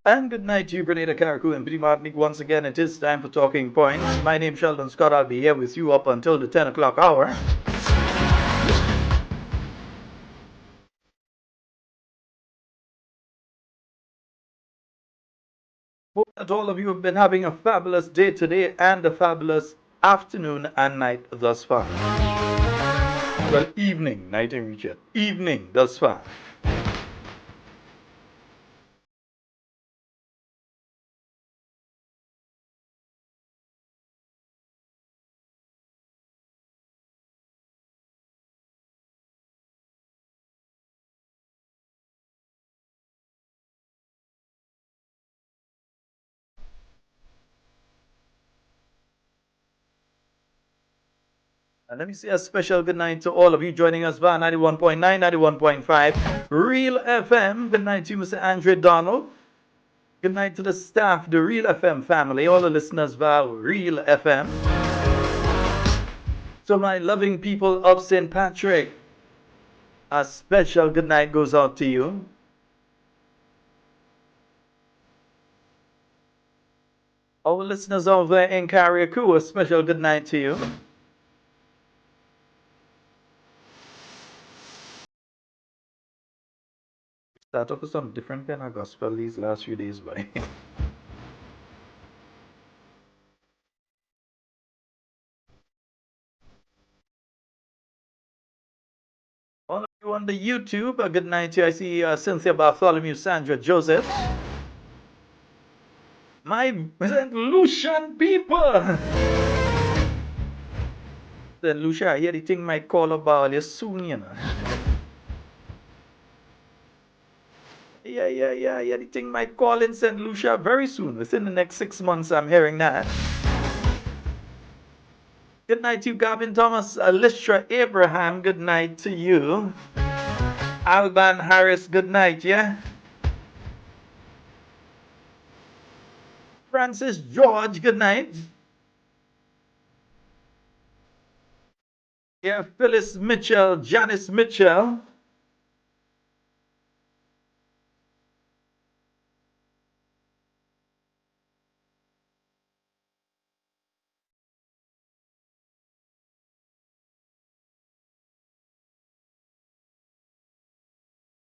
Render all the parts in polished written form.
And good night to you, Grenada, Carriacou, and Pretty Martinique. Once again, it is time for Talking Points. My name's Sheldon Scott. I'll be here with you up until the 10 o'clock hour. Hope that all of you have been having a fabulous day today and a fabulous afternoon and night thus far. Well, evening, night ain't reached yet. Evening thus far. And let me say a special good night to all of you joining us via 91.9, 91.5, Real FM. Good night to you, Mr. Andre Donald. Good night to the staff, the Real FM family, all the listeners via Real FM. To my loving people of St. Patrick, a special good night goes out to you. All the listeners over there in Carriacou, a special good night to you. Start off with some different kind of gospel these last few days, boy. All of you on the YouTube, a good night to you. I see Cynthia Bartholomew, Sandra Joseph. My St. Lucian people! St. Lucia, I hear the thing might call about you soon, you know. Yeah, the thing might call in St. Lucia very soon. Within the next 6 months, I'm hearing that. Good night to you, Gavin Thomas, Alistra Abraham, good night to you. Alban Harris, good night, yeah? Francis George, good night. Yeah, Phyllis Mitchell, Janice Mitchell.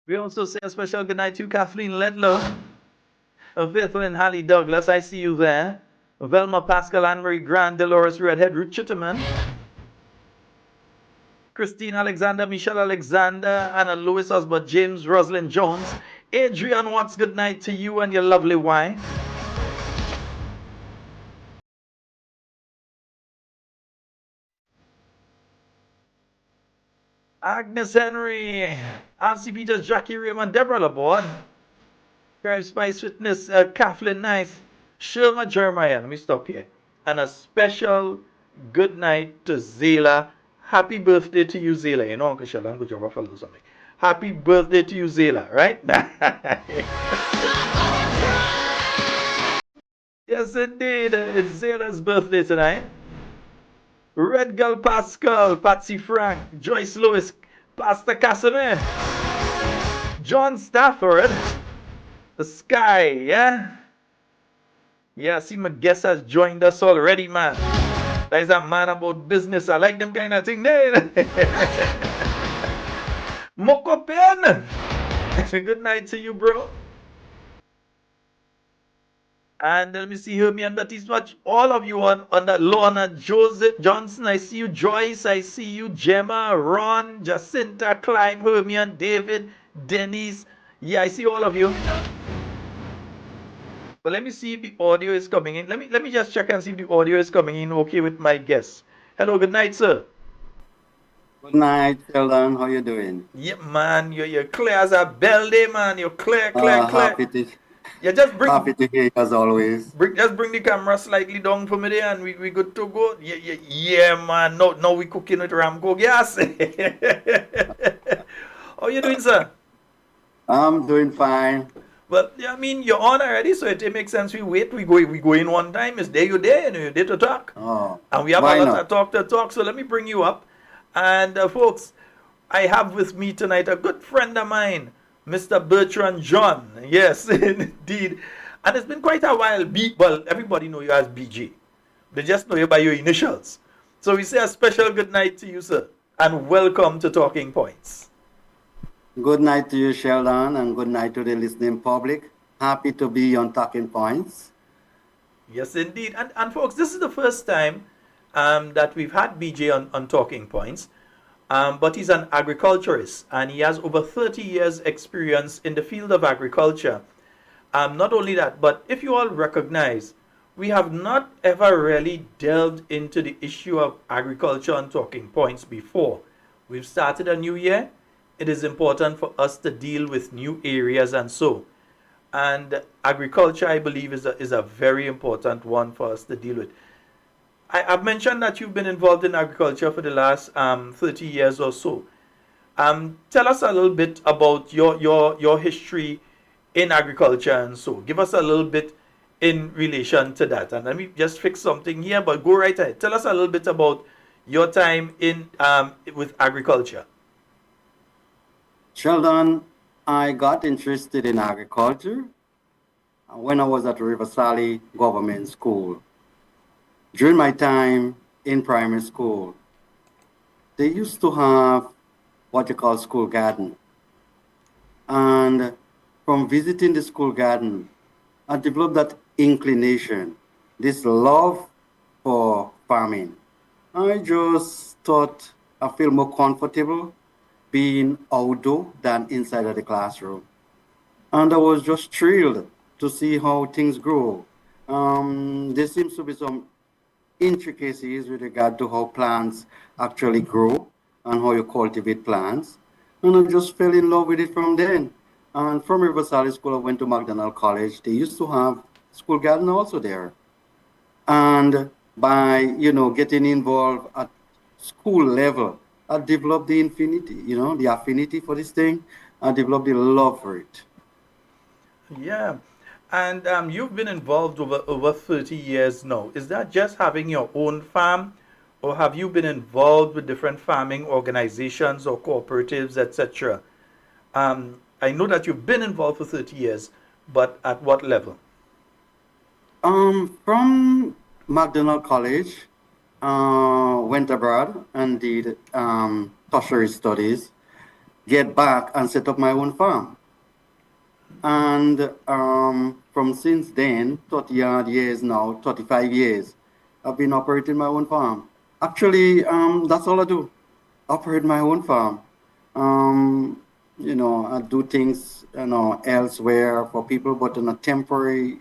We also say a special good night to Kathleen Ledlow, Faithful and Hallie Douglas, I see you there. Velma Pascal, Anne-Marie Grant, Dolores Redhead, Ruth Chitterman. Christine Alexander, Michelle Alexander, Anna Lewis Osborne, James Rosalind Jones. Adrian Watts, good night to you and your lovely wife. Agnes Henry, Nancy Peters, Jackie Raymond, Deborah Laborde, Crime Spice Witness, Kathleen Nice, Shirma Jeremiah. Let me stop here. And a special good night to Zela. Happy birthday to you, Zela. You know, Uncle Sheldon, good job, Buffalo, something. Happy birthday to you, Zela, right? Yes, indeed. It's Zela's birthday tonight. Red Girl Pascal, Patsy Frank, Joyce Lewis, Pastor Casimir, John Stafford, the Sky, yeah? Yeah, see my guest has joined us already, man. That is a man about business. I like them kind of thing there. Moko Pen. Good night to you, bro. And let me see Hermie and Baptiste watch all of you on that Lorna Joseph Johnson. I see you, Joyce. I see you, Gemma, Ron, Jacinta, Clive, Hermie and David, Denise. Yeah, I see all of you. But let me see if the audio is coming in. Let me just check and see if the audio is coming in okay with my guests. Hello, good night, sir. Good night, Sheldon. How you doing? Yeah, man, you're clear as a bell day, man. You're clear. You Happy to hear you as always. just bring the camera slightly down for me there, and we good to go. Yeah, man. No, we cooking with Ramco gas. How you doing, sir? I'm doing fine. Well, I mean, you're on already, so it makes sense. We wait. We go in one time. It's there, you're there, and you're there to talk. Oh, And we have why a lot not? of talk to talk. So let me bring you up. And folks, I have with me tonight a good friend of mine, Mr. Bertrand John. Yes, indeed. And it's been quite a while. Well, everybody know you as BJ. They just know you by your initials. So we say a special good night to you, sir, and welcome to Talking Points. Good night to you, Sheldon, and good night to the listening public. Happy to be on Talking Points. Yes, indeed. And folks, this is the first time that we've had BJ on Talking Points. But he's an agriculturist and he has over 30 years experience in the field of agriculture. Not only that, but if you all recognize, we have not ever really delved into the issue of agriculture on Talking Points before. We've started a new year. It is important for us to deal with new areas and so. And agriculture, I believe, is a very important one for us to deal with. I've mentioned that you've been involved in agriculture for the last 30 years or so. Tell us a little bit about your history in agriculture and so. Give us a little bit in relation to that. And let me just fix something here, but go right ahead. Tell us a little bit about your time in with agriculture. Sheldon, I got interested in agriculture when I was at River Valley Government School. During my time in primary school, they used to have what you call school garden. And from visiting the school garden, I developed that inclination, this love for farming. I just thought I feel more comfortable being outdoor than inside of the classroom. And I was just thrilled to see how things grow. There seems to be some intricacies with regard to how plants actually grow and how you cultivate plants. And I just fell in love with it from then. And from River Valley School, I went to McDonald College. They used to have school garden also there. And by, getting involved at school level, I developed the the affinity for this thing. I developed the love for it. Yeah. And you've been involved over 30 years now. Is that just having your own farm, or have you been involved with different farming organizations or cooperatives, etc.? I know that you've been involved for 30 years, but at what level? From McDonald College, went abroad and did tertiary studies, get back and set up my own farm. And from since then, 30 odd years now, 35 years, I've been operating my own farm. Actually, that's all I do, operate my own farm. Um, I do things, elsewhere for people, but on a temporary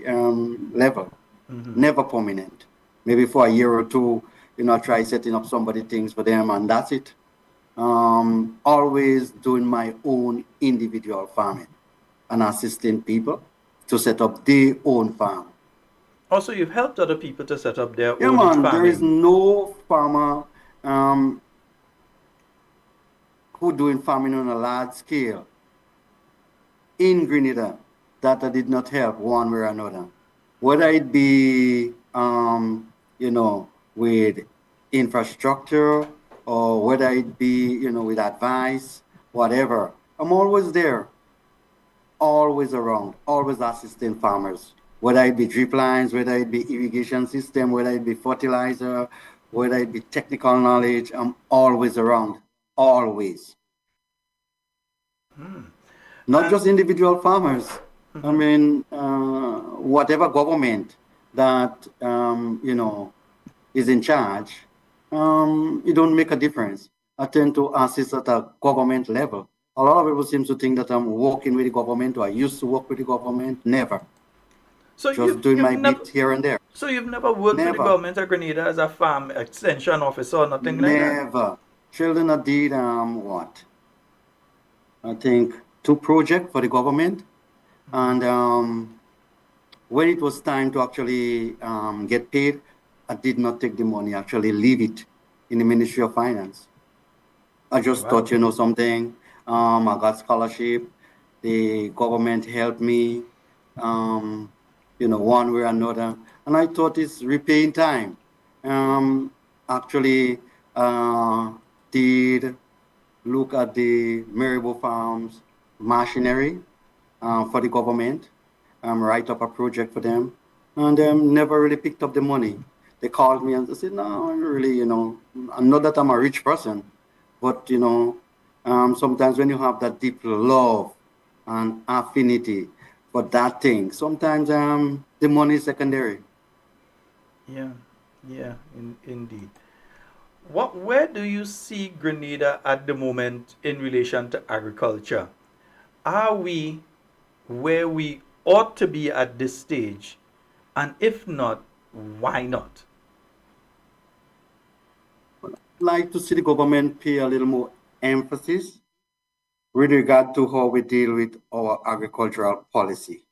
level, Mm-hmm. never permanent. Maybe for a year or two, I try setting up somebody things for them, and that's it. Always doing my own individual farming and assisting people to set up their own farm. Also, you've helped other people to set up their Yeah, own man, there is farming. no farmer um, who doing farming on a large scale in Grenada that I did not help one way or another. Whether it be, with infrastructure or whether it be, with advice, whatever. I'm always there, always around, always assisting farmers, whether it be drip lines, whether it be irrigation system, whether it be fertilizer, whether it be technical knowledge. I'm always around, always. Not And just individual farmers. I mhm. mean, whatever government that is in charge, it don't make a difference. I tend to assist at a government level. A lot of people seem to think that I'm working with the government or I used to work with the government. Never. so Just you've doing you've my never bit here and there. so you've never worked with the Never, government of Grenada as a farm extension officer or nothing like that? never. Children, I did what? I think two projects for the government, and when it was time to actually get paid, I did not take the money. Actually, leave it in the Ministry of Finance. I just Wow. thought, something. I got scholarship. The government helped me, um, one way or another. And I thought it's repaying time. Um, actually, did look at the Maribor Farms machinery for the government. write up a project for them, and never really picked up the money. They called me and they said, no, really, not that I'm a rich person, but, sometimes when you have that deep love and affinity for that thing, sometimes the money is secondary. Yeah, yeah, indeed. Where do you see Grenada at the moment in relation to agriculture? Are we where we ought to be at this stage? And if not, why not? Like to see the government pay a little more emphasis with regard to how we deal with our agricultural policy.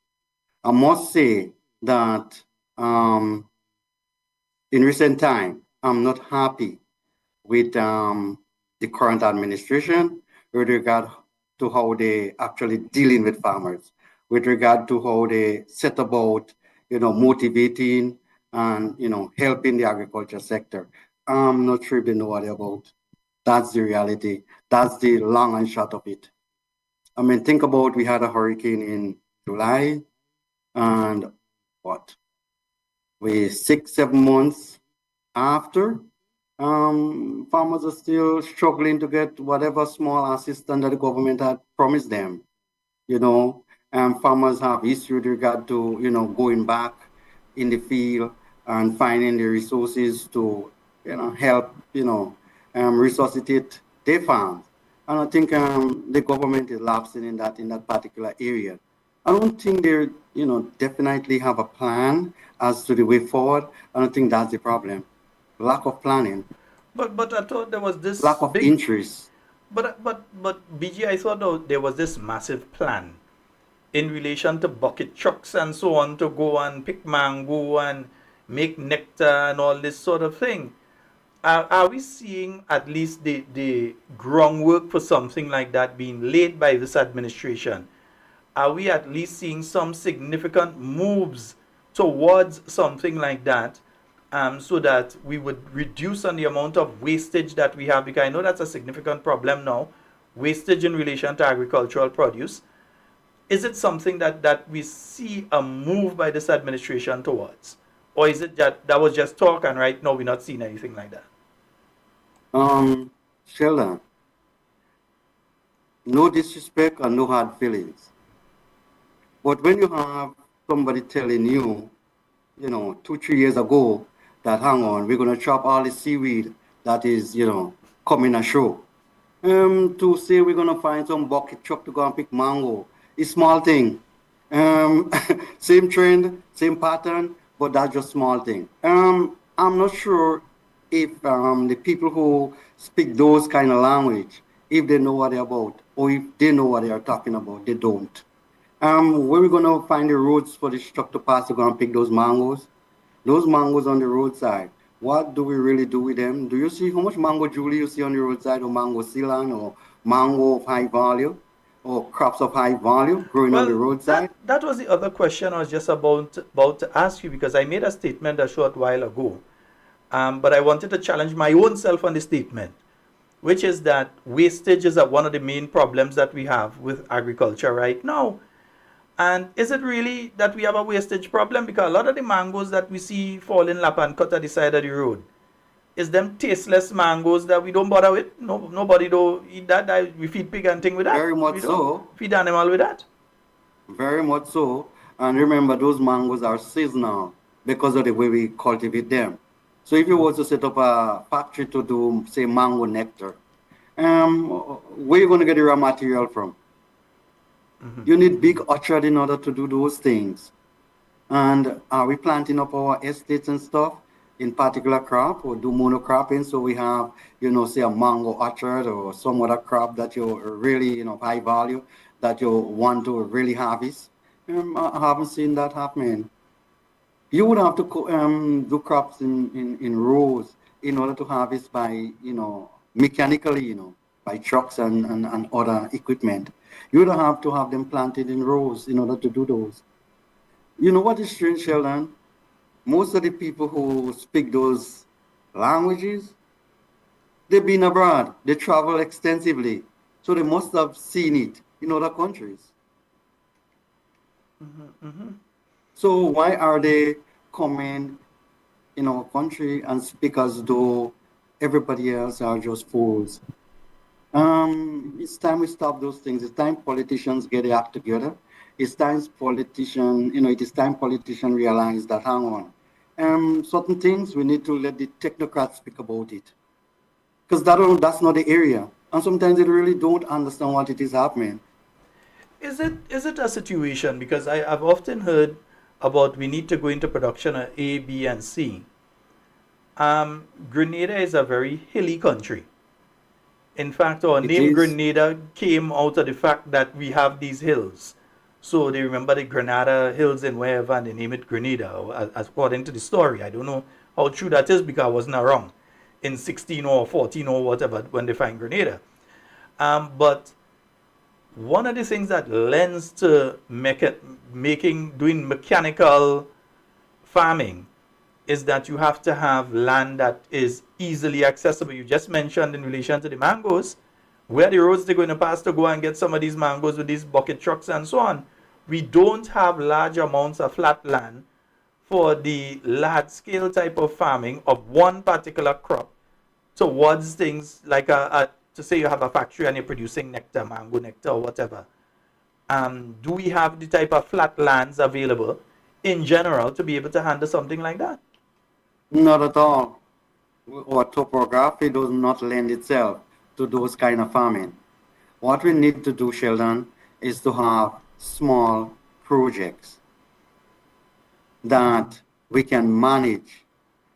I must say that in recent time, I'm not happy with the current administration with regard to how they actually dealing with farmers, with regard to how they set about, motivating and, helping the agriculture sector. I'm not sure if they know what they're about. That's the reality. That's the long and short of it. I mean, think about we had a hurricane in July and what? We 6, 7 months after, farmers are still struggling to get whatever small assistance that the government had promised them. You know, farmers have history with regard to, going back in the field and finding the resources to, help, resuscitate their farms. And I think the government is lapsing in that particular area. I don't think they, definitely have a plan as to the way forward. I don't think that's the problem. Lack of planning, But I thought there was this lack of big. interest. But BG, I thought there was this massive plan in relation to bucket trucks and so on to go and pick mango and make nectar and all this sort of thing. Are we seeing at least the groundwork for something like that being laid by this administration? Are we at least seeing some significant moves towards something like that, so that we would reduce on the amount of wastage that we have? Because I know that's a significant problem now, wastage in relation to agricultural produce. Is it something that we see a move by this administration towards? Or is it that was just talk and right now we're not seeing anything like that? Sheldon, no disrespect and no hard feelings. But when you have somebody telling you, 2, 3 years ago, that hang on, we're gonna chop all the seaweed that is, coming ashore. To say we're gonna find some bucket truck to go and pick mango, it's small thing. Um, same trend, same pattern, but that's just small thing. I'm not sure if the people who speak those kind of language, if they know what they're about, or if they know what they are talking about, they don't. Where we gonna find the roads for the truck to pass to go and pick those mangoes? Those mangoes on the roadside. What do we really do with them? Do you see how much mango julie you see on the roadside, or mango ceylon, or mango of high value, or crops of high value growing on the Well, roadside? that was the other question I was just about to ask you, because I made a statement a short while ago, but I wanted to challenge my own self on the statement, which is that wastage is one of the main problems that we have with agriculture right now. And is it really that we have a wastage problem? Because a lot of the mangoes that we see fall in lap and cut at the side of the road is them tasteless mangoes that we don't bother with. No, nobody do eat that. We feed pig and thing with that. Very much We don't so, feed animal with that. very much so. And remember, those mangoes are seasonal because of the way we cultivate them. So if you were to set up a factory to do, say, mango nectar, where you going to get the raw material from? You need big orchard in order to do those things. And are we planting up our estates and stuff in particular crop, or do monocropping? So we have, say a mango orchard or some other crop that you really, high value that you want to really harvest. I haven't seen that happening. You would have to do crops in rows in order to harvest by, mechanically, by trucks and other equipment. You would have to have them planted in rows in order to do those. You know what is strange, Sheldon? Most of the people who speak those languages, they've been abroad. They travel extensively. So they must have seen it in other countries. So why are they coming in our country and speak as though everybody else are just fools? It's time we stop those things. It's time politicians get their act together. It's time it is time politicians realize that, hang on, certain things we need to let the technocrats speak about it. Because that's not the area. And sometimes they really don't understand what it is happening. Is it a situation, because I've often heard about we need to go into production at A, B, and C. Grenada is a very hilly country. In fact, our It name is. Grenada came out of the fact that we have these hills. So they remember the Grenada hills in wherever and they name it Grenada, according to the story. I don't know how true that is because I wasn't around in 16 or 14 or whatever when they find Grenada. But one of the things that lends to doing mechanical farming is that you have to have land that is easily accessible. You just mentioned in relation to the mangoes, where the roads they're going to pass to go and get some of these mangoes with these bucket trucks and so on. We don't have large amounts of flat land for the large scale type of farming of one particular crop towards things like to say you have a factory and you're producing nectar, mango nectar or whatever. Do we have the type of flat lands available in general to be able to handle something like that? Not at all. Our topography does not lend itself to those kind of farming. What we need to do, Sheldon, is to have small projects that we can manage.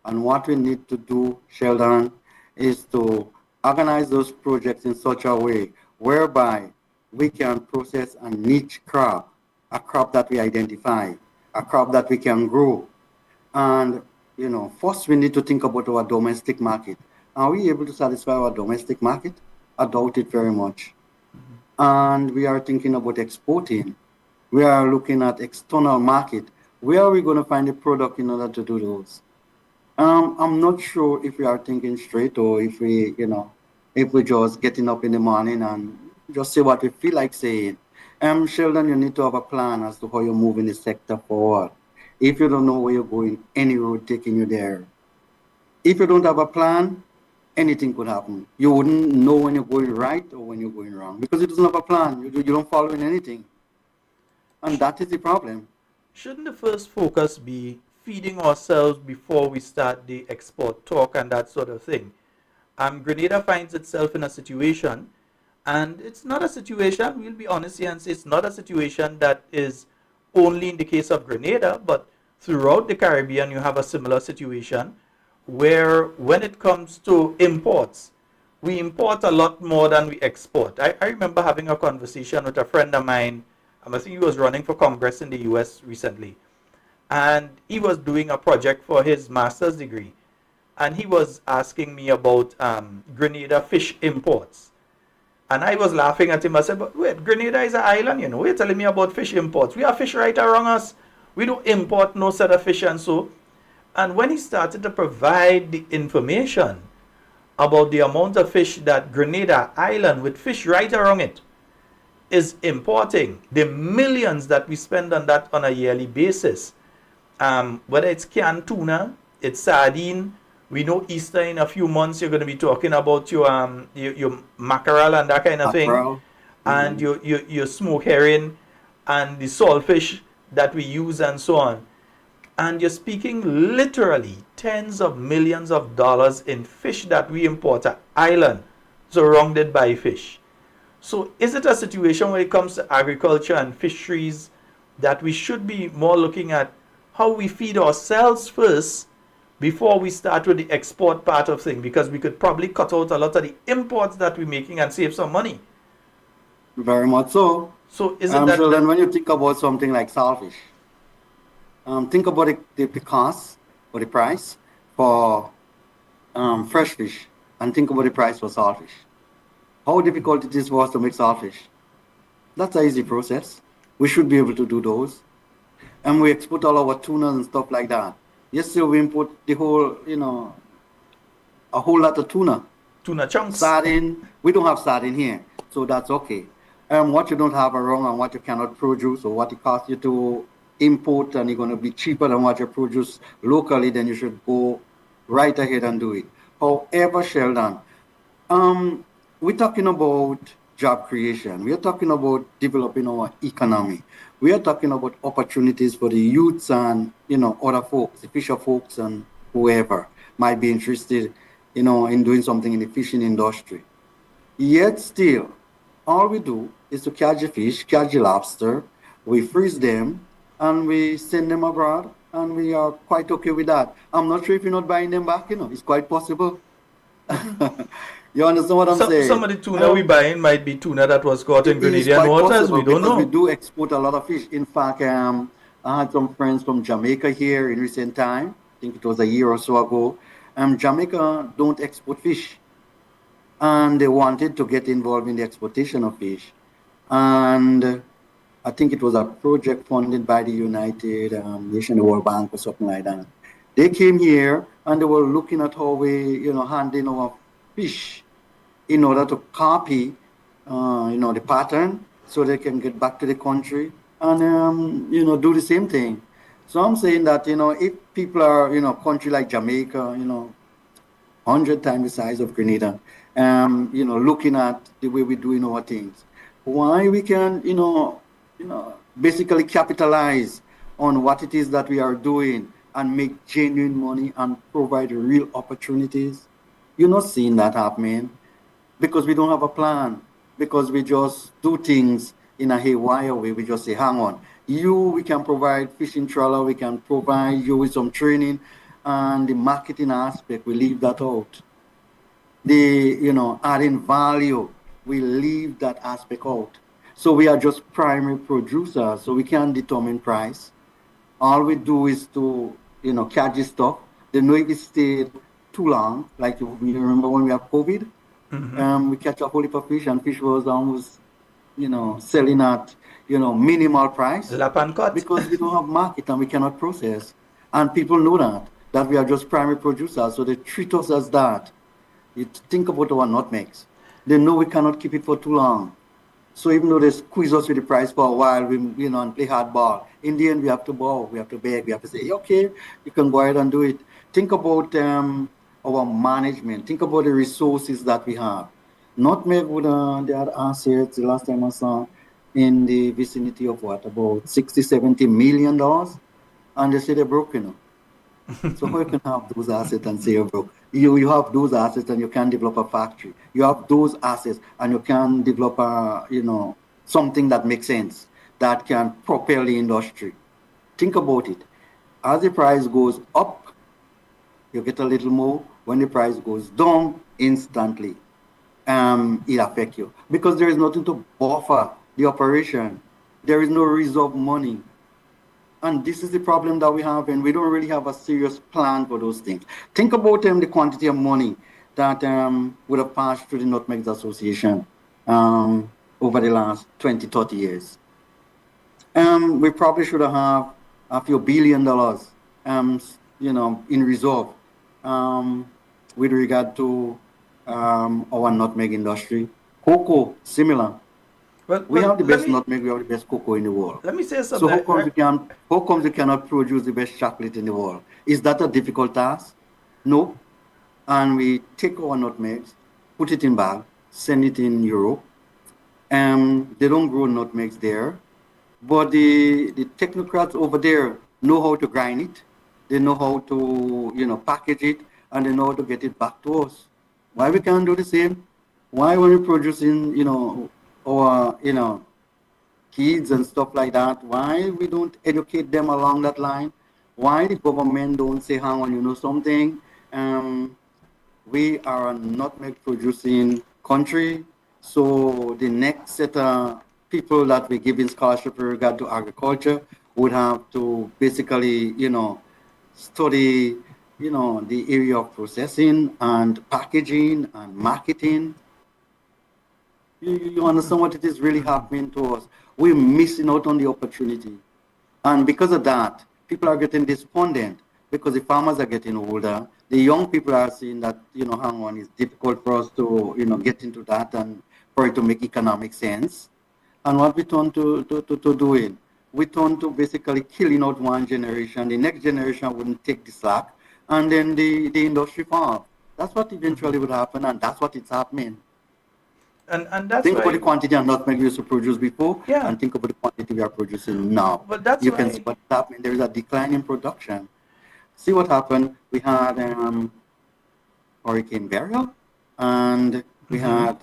And what we need to do, Sheldon, is to organize those projects in such a way whereby we can process a niche crop, a crop that we identify, a crop that we can grow. And, first we need to think about our domestic market. Are we able to satisfy our domestic market? I doubt it very much. And we are thinking about exporting. We are looking at external market. Where are we going to find the product in order to do those? I'm not sure if we are thinking straight or if we just getting up in the morning and just say what we feel like saying. Sheldon, you need to have a plan as to how you're moving the sector forward. If you don't know where you're going, any road taking you there. If you don't have a plan, anything could happen. You wouldn't know when you're going right or when you're going wrong because you doesn't have a plan. You don't follow in anything. And that is the problem. Shouldn't the first focus be feeding ourselves before we start the export talk and that sort of thing? Grenada finds itself in a situation, and it's not a situation, we'll be honest here and say it's not a situation that is only in the case of Grenada, but throughout the Caribbean you have a similar situation where when it comes to imports, we import a lot more than we export. I remember having a conversation with a friend of mine. I think he was running for Congress in the US recently. And he was doing a project for his master's degree. And he was asking me about Grenada fish imports. And I was laughing at him. I said, but wait, Grenada is an island, You're telling me about fish imports. We have fish right around us. We don't import no set of fish and so. And when he started to provide the information about the amount of fish that Grenada Island, with fish right around it, is importing, the millions that we spend on that on a yearly basis, whether it's canned tuna, it's sardine. We know Easter in a few months you're going to be talking about your mackerel and that kind of thing, Mackerel. and Mm-hmm. your smoke herring and the saltfish that we use and so on. And you're speaking literally tens of millions of dollars in fish that we import an island surrounded by fish. So is it a situation when it comes to agriculture and fisheries that we should be more looking at how we feed ourselves first before we start with the export part of things? Because we could probably cut out a lot of the imports that we're making and save some money. Very much so. So is it that Sheldon, when you think about something like saltfish, think about the cost or the price for fresh fish and think about the price for saltfish. How difficult it is for us to make saltfish. That's an easy process. We should be able to do those. And we export all our tuna and stuff like that. Yesterday we import the whole, a whole lot of tuna. tuna chunks? Sardine, we don't have sardine here, so that's okay. what you don't have around and what you cannot produce, or what it costs you to import, and you're going to be cheaper than what you produce locally, then you should go right ahead and do it. However, Sheldon, um, we're talking about job creation. We are talking about developing our economy. We are talking about opportunities for the youths and other folks, the fisher folks and whoever might be interested, in doing something in the fishing industry. Yet still, all we do is to catch the fish, catch the lobster, we freeze them, and we send them abroad, and we are quite okay with that. I'm not sure if you're not buying them back, it's quite possible. You understand what I'm Some saying? of the tuna we buying might be tuna that was caught in It is Grenadian quite waters. We possible don't because we know. do export a lot of fish. In fact, I had some friends from Jamaica here in recent time. I think it was a year or so ago. Jamaica don't export fish, and they wanted to get involved in the exportation of fish. And I think it was a project funded by the United Nations, the World Bank, or something like that. They came here and they were looking at how we, handling our fish in order to copy, the pattern so they can get back to the country and, do the same thing. So I'm saying that, if people are, country like Jamaica, 100 times the size of Grenada, looking at the way we're doing our things, why we can, basically capitalize on what it is that we are doing and make genuine money and provide real opportunities. You're not seeing that happening because we don't have a plan, because we just do things in a haywire way. We just say, hang on, we can provide fishing trawler, we can provide you with some training, and the marketing aspect, we leave that out. The, adding value, we leave that aspect out. So we are just primary producers, so we can't determine price. All we do is to, catch the stuff. They know if it stayed too long, like you remember when we have COVID, we catch a whole heap of fish, and fish was almost, selling at, minimal price Lap and cut. because we don't have market and we cannot process. And people know that we are just primary producers, so they treat us as that. You think about our nutmegs. They know we cannot keep it for too long. So even though they squeeze us with the price for a while, we, and play hardball, in the end we have to bow, we have to beg, we have to say, okay, you can go ahead and do it. Think about our management. Think about the resources that we have. Nutmeg would they had assets the last time I saw in the vicinity of what, about 60, $70 million, and they say they're broke, So how you can have those assets and say you're broke? You have those assets and you can develop a factory. You have those assets and you can develop a, something that makes sense, that can propel the industry. Think about it. As the price goes up, you get a little more. When the price goes down, instantly, it affects you because there is nothing to buffer the operation. There is no reserve money. And this is the problem that we have, and we don't really have a serious plan for those things. Think about the quantity of money that would have passed through the Nutmegs Association over the last 20, 30 years. We probably should have a few $1 billion, in reserve with regard to our nutmeg industry. Cocoa, similar. We have the best nutmeg, we have the best cocoa in the world. Let me say So something. how comes you cannot produce the best chocolate in the world? Is that a difficult task? No. And we take our nutmegs, put it in bag, send it in Europe. They don't grow nutmegs there, but the technocrats over there know how to grind it. They know how to, package it, and they know how to get it back to us. Why we can't do the same? Why when we're producing, our, kids and stuff like that, why we don't educate them along that line? Why the government don't say, hang on, something? We are a nutmeg producing country, so the next set of people that we give in scholarship with regard to agriculture would have to basically, study, the area of processing and packaging and marketing. You understand what it is really happening to us? We're missing out on the opportunity. And because of that, people are getting despondent because the farmers are getting older. The young people are seeing that, hang on, it's difficult for us to, get into that and for it to make economic sense. And what we turn to doing, we turn to basically killing out one generation. The next generation wouldn't take the slack, and then the industry falls. That's what eventually would happen, and that's what it's happening. And that's Think about why, the quantity of nutmeg we used to produce before, yeah, and think about the quantity we are producing now. but that's You can see why, what's happening. There is a decline in production. See what happened? We had Hurricane Burial, and we had,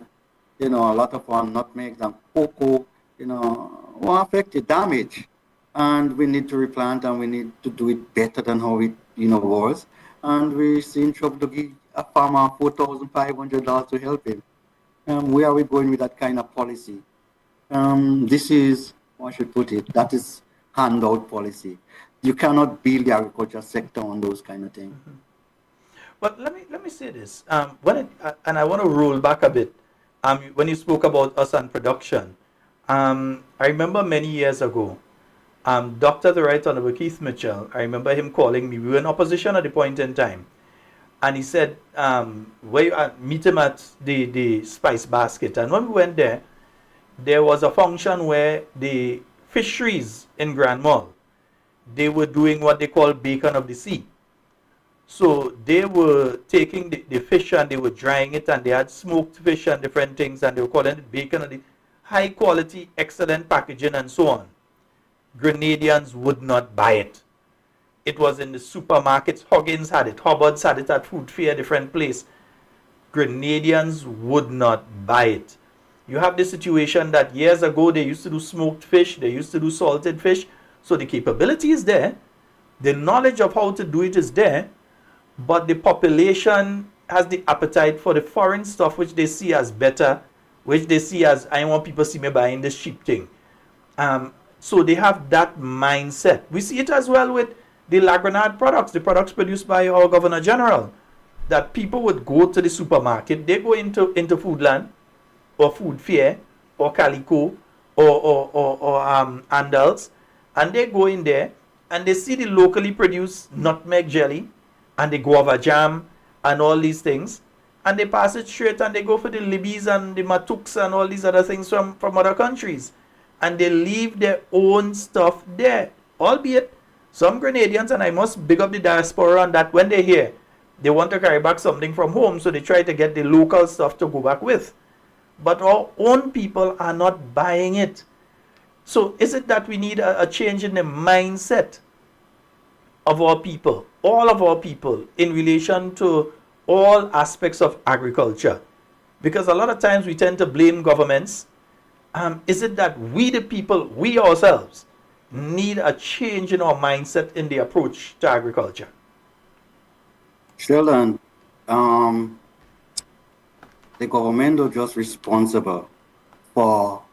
a lot of our nutmegs and cocoa, were affected, damaged. And we need to replant, and we need to do it better than how it, was. And we seem to have to give a farmer $4,500 to help him. Where are we going with that kind of policy? This is, how I should put it, that is handout policy. You cannot build the agriculture sector on those kind of things. but let me say this. And I want to roll back a bit. When you spoke about us and production, I remember many years ago, Dr. the Right Honorable Keith Mitchell, I remember him calling me. We were in opposition at the point in time. And he said, where you meet him at the Spice Basket. And when we went there was a function where the fisheries in Grand Mall, they were doing what they call bacon of the sea. So they were taking the fish and they were drying it, and they had smoked fish and different things, and they were calling it bacon of the high quality, excellent packaging and so on. Grenadians would not buy it. It was in the supermarkets. Huggins had it. Hubbard's had it at Food Fair, different place. Grenadians would not buy it. You have the situation that years ago they used to do smoked fish, they used to do salted fish. So the capability is there. The knowledge of how to do it is there. But the population has the appetite for the foreign stuff, which they see as better, which they see as, I want people to see me buying this cheap thing. So they have that mindset. We see it as well with the La Grenade products, the products produced by our Governor General, that people would go to the supermarket, they go into Foodland or Food Fair or Carriacou or Andals, and they go in there and they see the locally produced nutmeg jelly and the guava jam and all these things, and they pass it straight and they go for the libbies and the matuks and all these other things from other countries, and they leave their own stuff there, albeit some Grenadians, and I must big up the diaspora on that, when they hear they want to carry back something from home, so they try to get the local stuff to go back with. But our own people are not buying it. So is it that we need a change in the mindset of our people, all of our people, in relation to all aspects of agriculture? Because a lot of times we tend to blame governments. Is it that we, the people, we ourselves, need a change in our mindset in the approach to agriculture? Sheldon, the government are just responsible for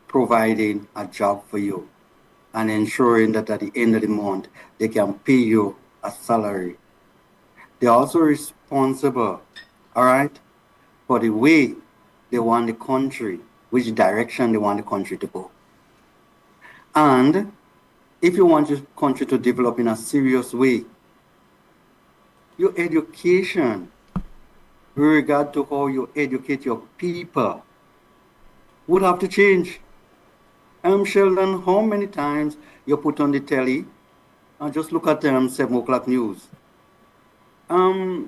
providing a job for you and ensuring that at the end of the month they can pay you a salary. They're also responsible, all right, for the way they want the country, which direction they want the country to go. And if you want your country to develop in a serious way, your education, with regard to how you educate your people, would have to change. Sheldon, how many times you put on the telly and just look at 7 o'clock news? I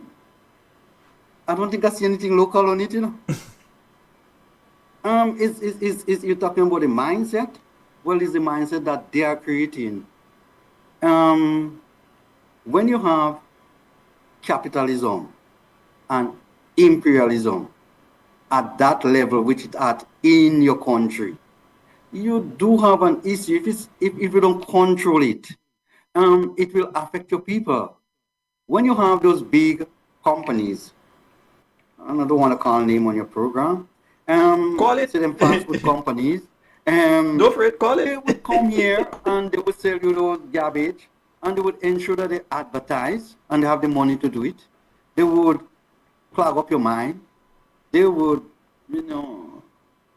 don't think I see anything local on it, Is you're talking about the mindset? Well, it's the mindset that they are creating. When you have capitalism and imperialism at that level, which it's at in your country, you do have an issue. If you don't control it, it will affect your people. When you have those big companies, and I don't want to call name on your program, Call it. say them fast food companies, Go for it, call they it. would come here and they would sell you those garbage, and they would ensure that they advertise and they have the money to do it. They would clog up your mind. They would,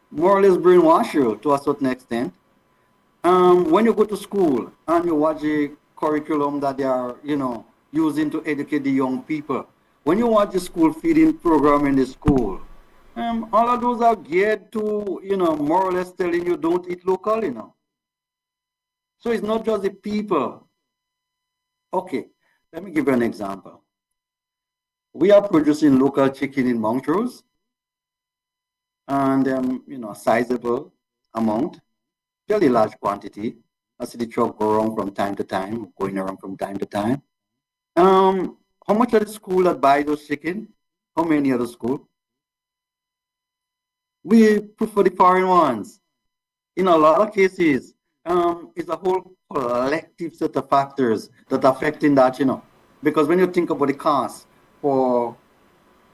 more or less brainwash you to a certain extent. When you go to school and you watch the curriculum that they are, using to educate the young people, when you watch the school feeding program in the school, All of those are geared to, more or less telling you don't eat local, So it's not just the people. Okay, let me give you an example. We are producing local chicken in Montrose, and a sizable amount, fairly large quantity. I see the truck go around from time to time, going around from time to time. How much are the school that buy those chicken? How many are the school? We prefer the foreign ones. In a lot of cases, it's a whole collective set of factors that are affecting that, because when you think about the cost for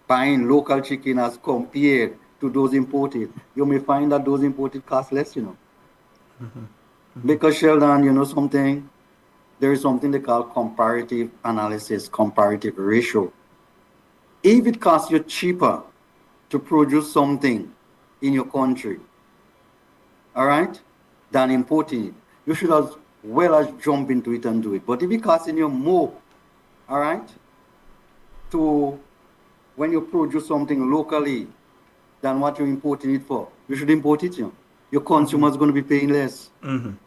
buying local chicken as compared to those imported, you may find that those imported cost less, Because Sheldon, something, there is something they call comparative analysis, comparative ratio. If it costs you cheaper to produce something in your country, all right, than importing it, you should as well as jump into it and do it. But if it costs you more, all right, to when you produce something locally than what you're importing it for, you should import it. Your consumer is going to be paying less. And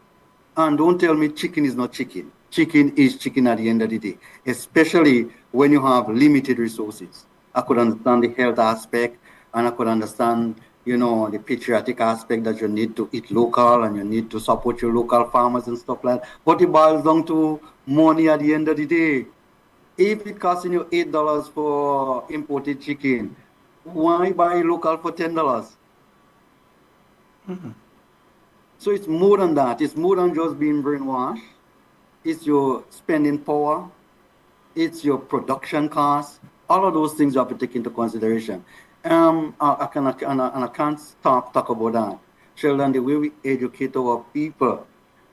don't tell me chicken is not chicken. Chicken is chicken at the end of the day, especially when you have limited resources. I could understand the health aspect, and I could understand, the patriotic aspect that you need to eat local and you need to support your local farmers and stuff like that. But it boils down to money at the end of the day. If it costing you $8 for imported chicken, why buy local for $10? So it's more than that. It's more than just being brainwashed. It's your spending power. It's your production costs. All of those things you have to take into consideration. I can't stop talk about that. Sheldon, the way we educate our people,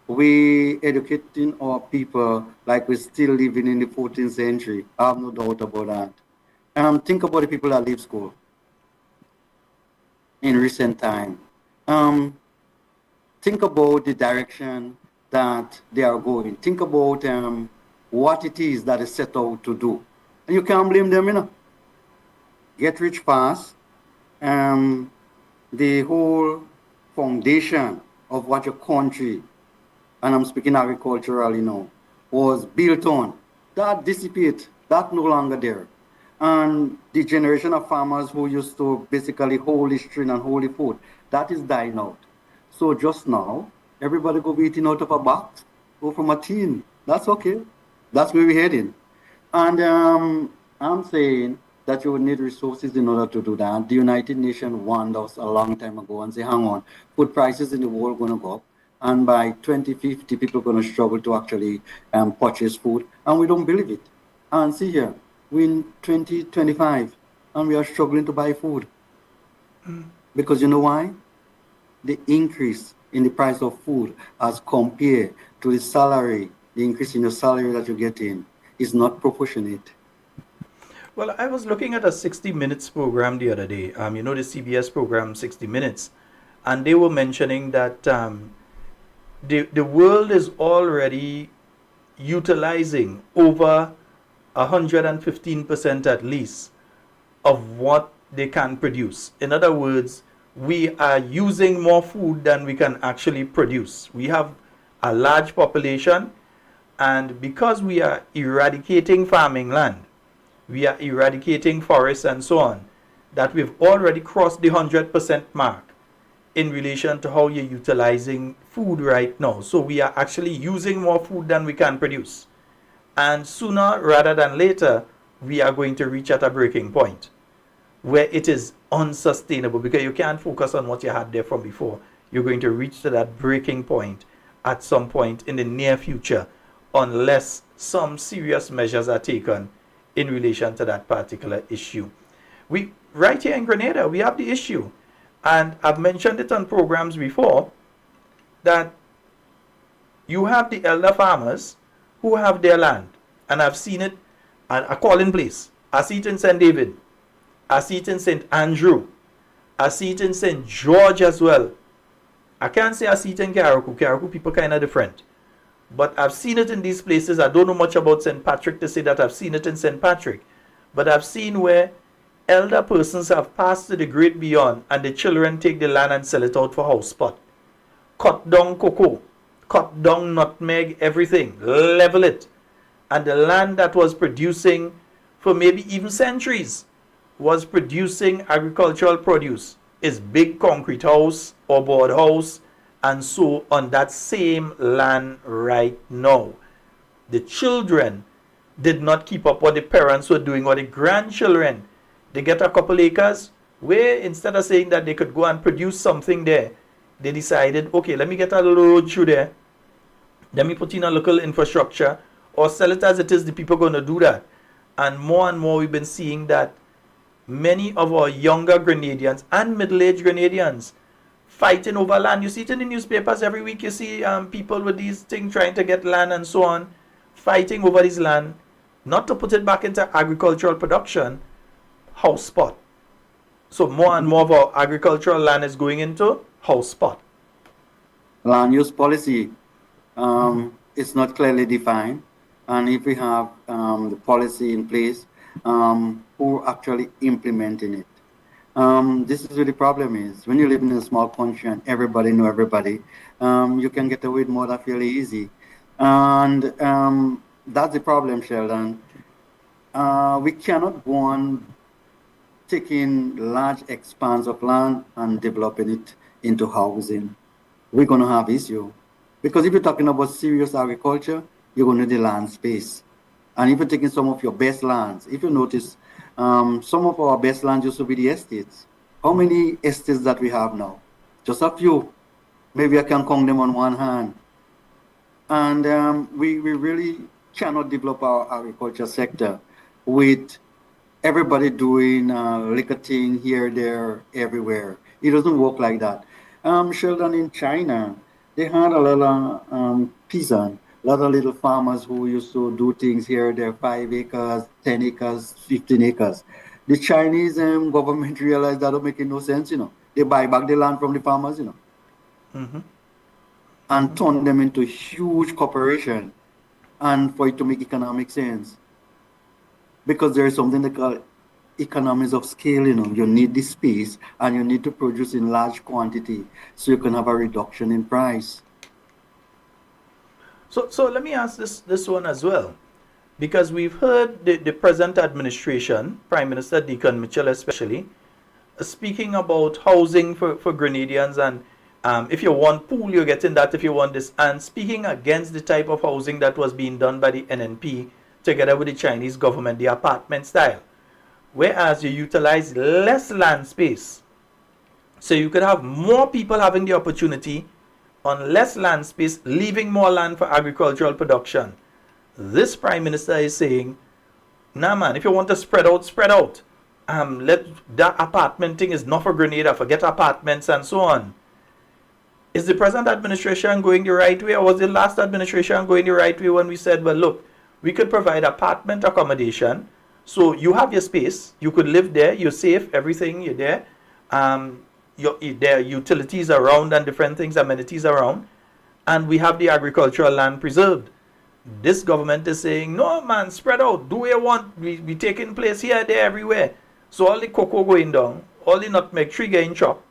we educating our people like we're still living in the 14th century. I have no doubt about that. Think about the people that leave school in recent time. Think about the direction that they are going. Think about what it is that is set out to do. And you can't blame them, Get rich fast. The whole foundation of what your country, and I'm speaking agricultural, was built on. That dissipate, that no longer there. And the generation of farmers who used to basically hold the string and hold the food, that is dying out. So just now, everybody go be eating out of a box or from a tin. That's okay. That's where we're heading. And I'm saying that you would need resources in order to do that. The United Nations warned us a long time ago and say, hang on, food prices in the world are going to go up. And by 2050, people are going to struggle to actually purchase food. And we don't believe it. And see here, we're in 2025, and we are struggling to buy food. Because you know why? The increase in the price of food as compared to the salary, the increase in your salary that you're getting is not proportionate. Well, I was looking at a 60 Minutes program the other day, the CBS program 60 Minutes, and they were mentioning that the world is already utilizing over 115% at least of what they can produce. In other words, we are using more food than we can actually produce. We have a large population, and because we are eradicating farming land, we are eradicating forests and so on, that we've already crossed the 100% mark in relation to how you're utilizing food right now. So we are actually using more food than we can produce. And sooner rather than later, we are going to reach at a breaking point where it is unsustainable, because you can't focus on what you had there from before. You're going to reach to that breaking point at some point in the near future, unless some serious measures are taken in relation to that particular issue. Right here in Grenada, we have the issue, and I've mentioned it on programs before, that you have the elder farmers who have their land, and I've seen it at a calling place. I see it in St. David, I see it in St. Andrew, I see it in St. George as well. I can't say I see it in Carriacou. Carriacou people kind of different. But I've seen it in these places. I don't know much about St. Patrick to say that I've seen it in St. Patrick. But I've seen where Elder persons have passed to the great beyond, and the children take the land and sell it out for house spot. Cut down cocoa, cut down nutmeg, everything, level it. And the land that was producing for maybe even centuries was producing agricultural produce is big concrete house or board house, and so on that same land right now. The children did not keep up what the parents were doing, or the grandchildren. They get a couple acres where instead of saying that they could go and produce something there, they decided, okay, let me get a little road through there. Let me put in a local infrastructure or sell it as it is. The people are going to do that. And more we've been seeing that many of our younger Grenadians and middle-aged Grenadians fighting over land. You see it in the newspapers every week. You see people with these things trying to get land and so on, fighting over this land, not to put it back into agricultural production, house spot. So more and more of our agricultural land is going into house spot. Land use policy, it's not clearly defined. And if we have the policy in place, who are actually implementing it? This is where the problem is. When you live in a small country and everybody know everybody, you can get away with murder fairly easy. And that's the problem, Sheldon. We cannot go on taking large expanse of land and developing it into housing. We're going to have issue. Because if you're talking about serious agriculture, you're going to need the land space. And if you're taking some of your best lands, if you notice, some of our best lands used to be the estates. How many estates that we have now? Just a few. Maybe I can count them on one hand. And we really cannot develop our agriculture sector with everybody doing liquor thing here, there, everywhere. It doesn't work like that. Sheldon, in China, they had a lot of peasants, a lot of little farmers who used to do things here, there, 5 acres, 10 acres, 15 acres. The Chinese government realized that don't make no sense, They buy back the land from the farmers, and turn them into huge corporation, and for it to make economic sense. Because there is something they call economies of scale, You need the space and you need to produce in large quantity so you can have a reduction in price. So let me ask this one as well. Because we've heard the present administration, Prime Minister Deacon Mitchell especially, speaking about housing for Grenadians, and if you want pool, you're getting that if you want this, and speaking against the type of housing that was being done by the NNP together with the Chinese government, the apartment style, whereas you utilize less land space. So you could have more people having the opportunity on less land space, leaving more land for agricultural production. This Prime Minister is saying, nah man, if you want to spread out, spread out. Let that apartment thing is not for Grenada, forget apartments and so on. Is the present administration going the right way, or was the last administration going the right way when we said, well look, we could provide apartment accommodation, so you have your space, you could live there, you're safe, everything, you're there, there are utilities around and different things, amenities around, and we have the agricultural land preserved. This government is saying, no man, spread out, do what you want, we taking place here, there, everywhere. So all the cocoa going down, all the nutmeg tree getting chopped,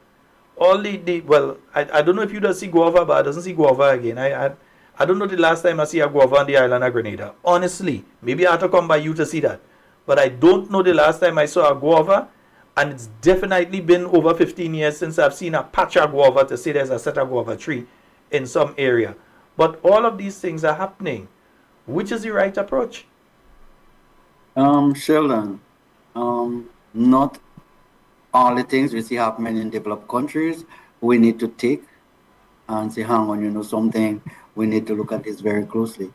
all well, I don't know if you don't see guava, but I don't see guava again. I don't know the last time I see a guava on the island of Grenada. Honestly, maybe I have to come by you to see that. But I don't know the last time I saw a guava, and it's definitely been over 15 years since I've seen a patch of guava to say there's a set of guava tree in some area. But all of these things are happening. Which is the right approach? Sheldon, not all the things we see happening in developed countries, we need to take and say, hang on, something, we need to look at this very closely.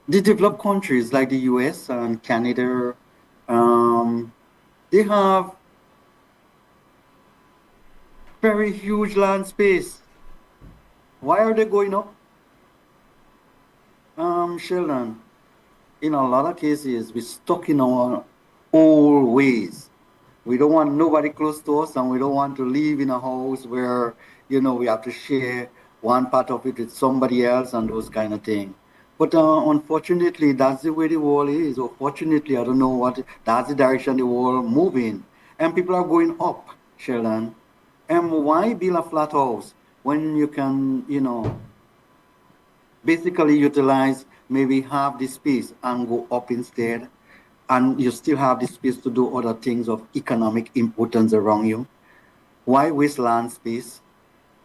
The developed countries like the US and Canada, they have very huge land space. Why are they going up? Sheldon, in a lot of cases, we're stuck in our old ways. We don't want nobody close to us, and we don't want to live in a house where, we have to share one part of it with somebody else and those kind of things. But unfortunately, that's the way the world is. Or fortunately, I don't know what, that's the direction the world moving. And people are going up, Sheldon. And why build a flat house when you can, basically utilize maybe half the space and go up instead? And you still have the space to do other things of economic importance around you. Why waste land space?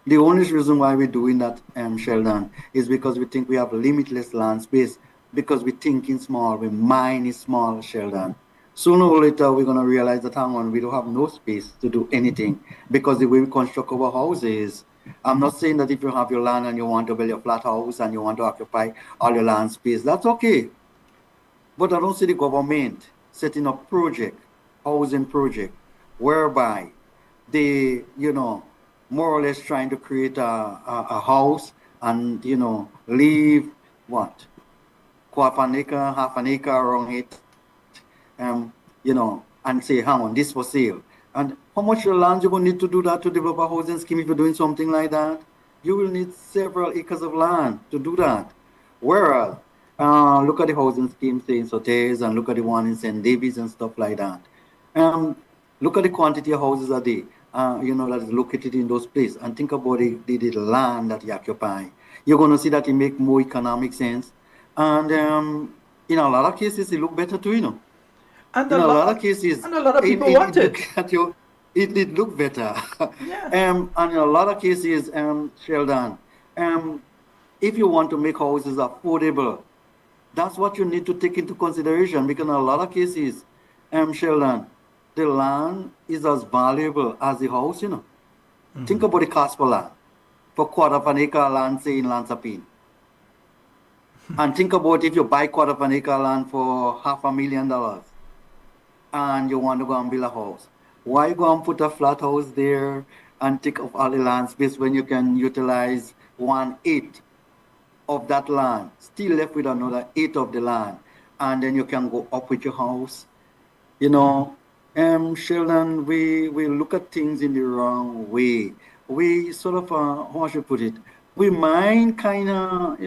The only reason why we're doing that, Sheldon, is because we think we have limitless land space, because we're thinking small, we mind is small, Sheldon. Sooner or later, we're going to realize that, hang on, we don't have no space to do anything because the way we construct our houses. I'm not saying that if you have your land and you want to build a flat house and you want to occupy all your land space, that's okay. But I don't see the government setting up project, housing project, whereby they, more or less trying to create a house and, leave what? Quarter an acre, half an acre around it, and say, hang on, this for sale. And how much land you going to need to do that to develop a housing scheme if you're doing something like that? You will need several acres of land to do that. Whereas, look at the housing scheme, say in Sotes, and look at the one in St. David's and stuff like that. Um, Look at the quantity of houses a day, that is located in those places, and think about the land that you occupy. You're going to see that it make more economic sense. And in a lot of cases, it look better too, And In a a lot of lot, cases, and a lot of people it want look it. at you, it look better. Yeah. And in a lot of cases, Sheldon, if you want to make houses affordable, that's what you need to take into consideration because in a lot of cases, Sheldon, the land is as valuable as the house. Think about the cost for land. For quarter of an acre land, say in Lansapine. And think about if you buy quarter of an acre land for $500,000 and you want to go and build a house. Why go and put a flat house there and take up all the land space when you can utilize 1/8 of that land, still left with another 8 of the land, and then you can go up with your house? You know, Sheldon, we look at things in the wrong way. We sort of, how I should put it, we mind kind of,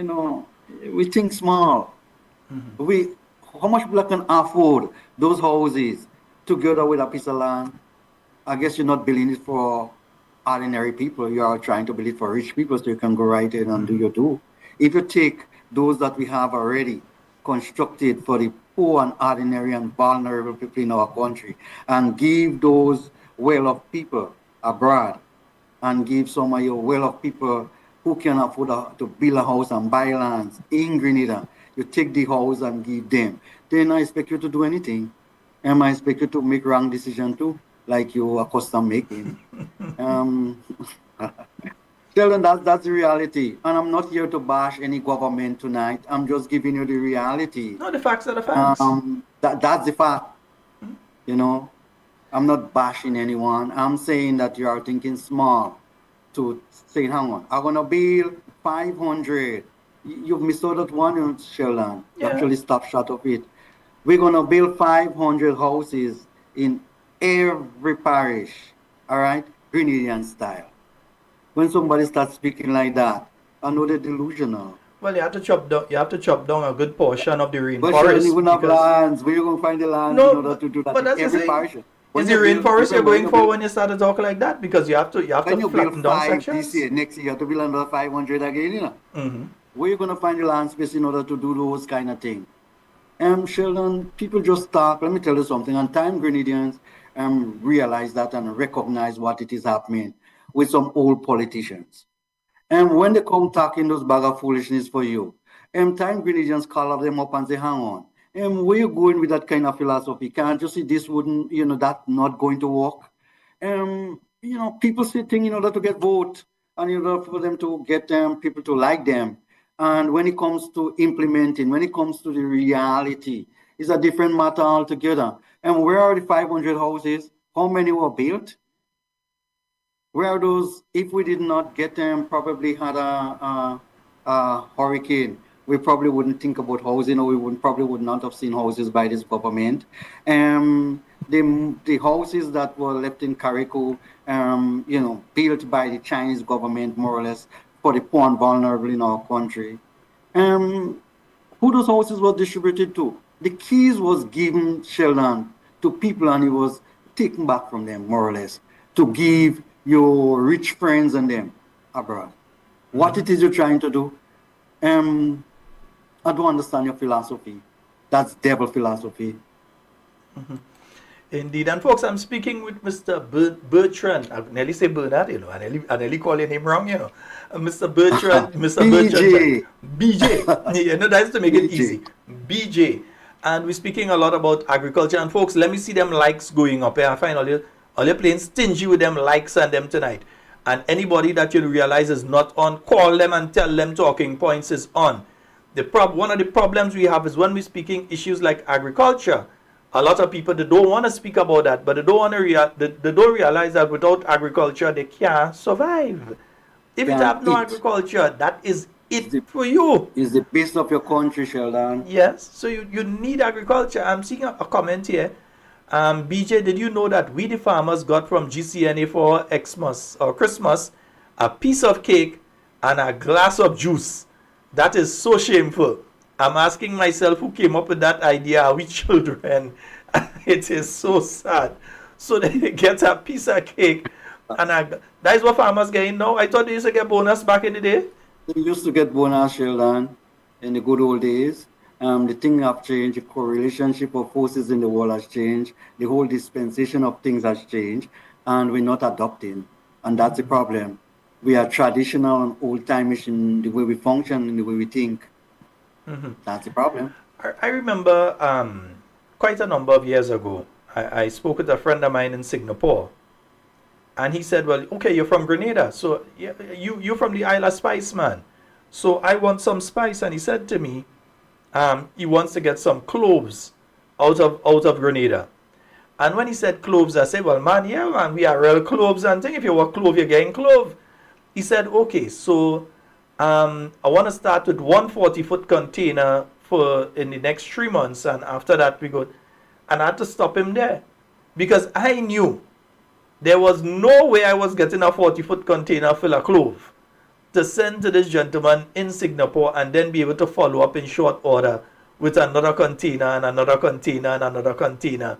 we think small. We, how much people can afford those houses together with a piece of land? I guess you're not building it for ordinary people. You are trying to build it for rich people so you can go right in and do your do. If you take those that we have already constructed for the poor and ordinary and vulnerable people in our country and give those well-off people abroad and give some of your well-off people who can afford to build a house and buy lands in Grenada, you take the house and give them. Then I expect you to do anything. And I expect you to make wrong decision too, like you are accustomed making. Um, Sheldon, that's the reality. And I'm not here to bash any government tonight. I'm just giving you the reality. No, the facts are the facts. That's the fact, you know. I'm not bashing anyone. I'm saying that you are thinking small to say, hang on, I'm gonna build 500. You've missed out that one, Sheldon. You Yeah. actually stopped short of it. We're gonna build 500 houses in every parish, all right, Grenadian style. When somebody starts speaking like that, I know they're delusional. Well, you have to chop down. You have to chop down a good portion of the But Sheldon, you rainforest wouldn't have because lands. Where you gonna find the lands in no, order to do that but in that's the every thing. parish? Is When the you build, rainforest you're remember when going you for build when you start to talk like that? Because you have to when you build flatten down five this sections. year, next year you have to build another 500 again. Mm-hmm. Where you gonna find the land space in order to do those kind of things? Sheldon, people just talk. Let me tell you something. And time Grenadians realize that and recognize what it is happening with some old politicians. And when they come talking those bag of foolishness for you, time Grenadians call them up and say, hang on. Where you going with that kind of philosophy? Can't you see this wouldn't, that not going to work? People say things in order to get vote and in order for them to get people to like them. And when it comes to implementing, when it comes to the reality, it's a different matter altogether. And where are the 500 houses? How many were built? Where are those? If we did not get them, probably had a hurricane, we probably wouldn't think about housing, or we probably would not have seen houses by this government. The houses that were left in Carriacou, built by the Chinese government, more or less, for the poor and vulnerable in our country. Um, Who those houses were distributed to? The keys was given, Sheldon, to people, and it was taken back from them, more or less, to give your rich friends and them abroad. What it is you're trying to do? I don't understand your philosophy. That's devil philosophy. Indeed. And folks, I'm speaking with Mr. Bertrand. I nearly say Bernard, you know. I nearly call your name wrong, you know. Mr. Bertrand, Mr. Bertrand. BJ. BJ. You know, that's to make it BJ. easy. BJ. And we're speaking a lot about agriculture. And folks, let me see them likes going up. I find all you're playing stingy with them likes and them tonight. And anybody that you realize is not on, call them and tell them Talking Points is on. One of the problems we have is when we're speaking issues like agriculture, a lot of people, they don't want to speak about that, but they don't realize that without agriculture they can't survive. If you have no agriculture, that is it for you. It's the base of your country, Sheldon. Yes, so you need agriculture. I'm seeing a comment here. BJ, did you know that we the farmers got from GCNA for Xmas or Christmas a piece of cake and a glass of juice? That is so shameful. I'm asking myself who came up with that idea. Are we children? It is so sad. So they get a piece of cake and that is what farmers getting now. I thought they used to get bonus back in the day. They used to get bonus, Sheldon, in the good old days. The thing have changed. The correlationship of forces in the world has changed. The whole dispensation of things has changed, and we're not adopting. And that's the problem. We are traditional and old-timeish in the way we function, in the way we think. That's the problem. I remember quite a number of years ago, I spoke with a friend of mine in Singapore. And he said, well, okay, you're from Grenada. So you're from the Isle of Spice, man. So I want some spice. And he said to me, he wants to get some cloves out of Grenada. And when he said cloves, I said, well, man, yeah, man, we are real cloves and thing. If you want clove, you're getting clove. He said, okay, so I want to start with 140-foot container in the next 3 months. And after that, we go. And I had to stop him there. Because I knew there was no way I was getting a 40-foot container full of clove to send to this gentleman in Singapore and then be able to follow up in short order with another container and another container and another container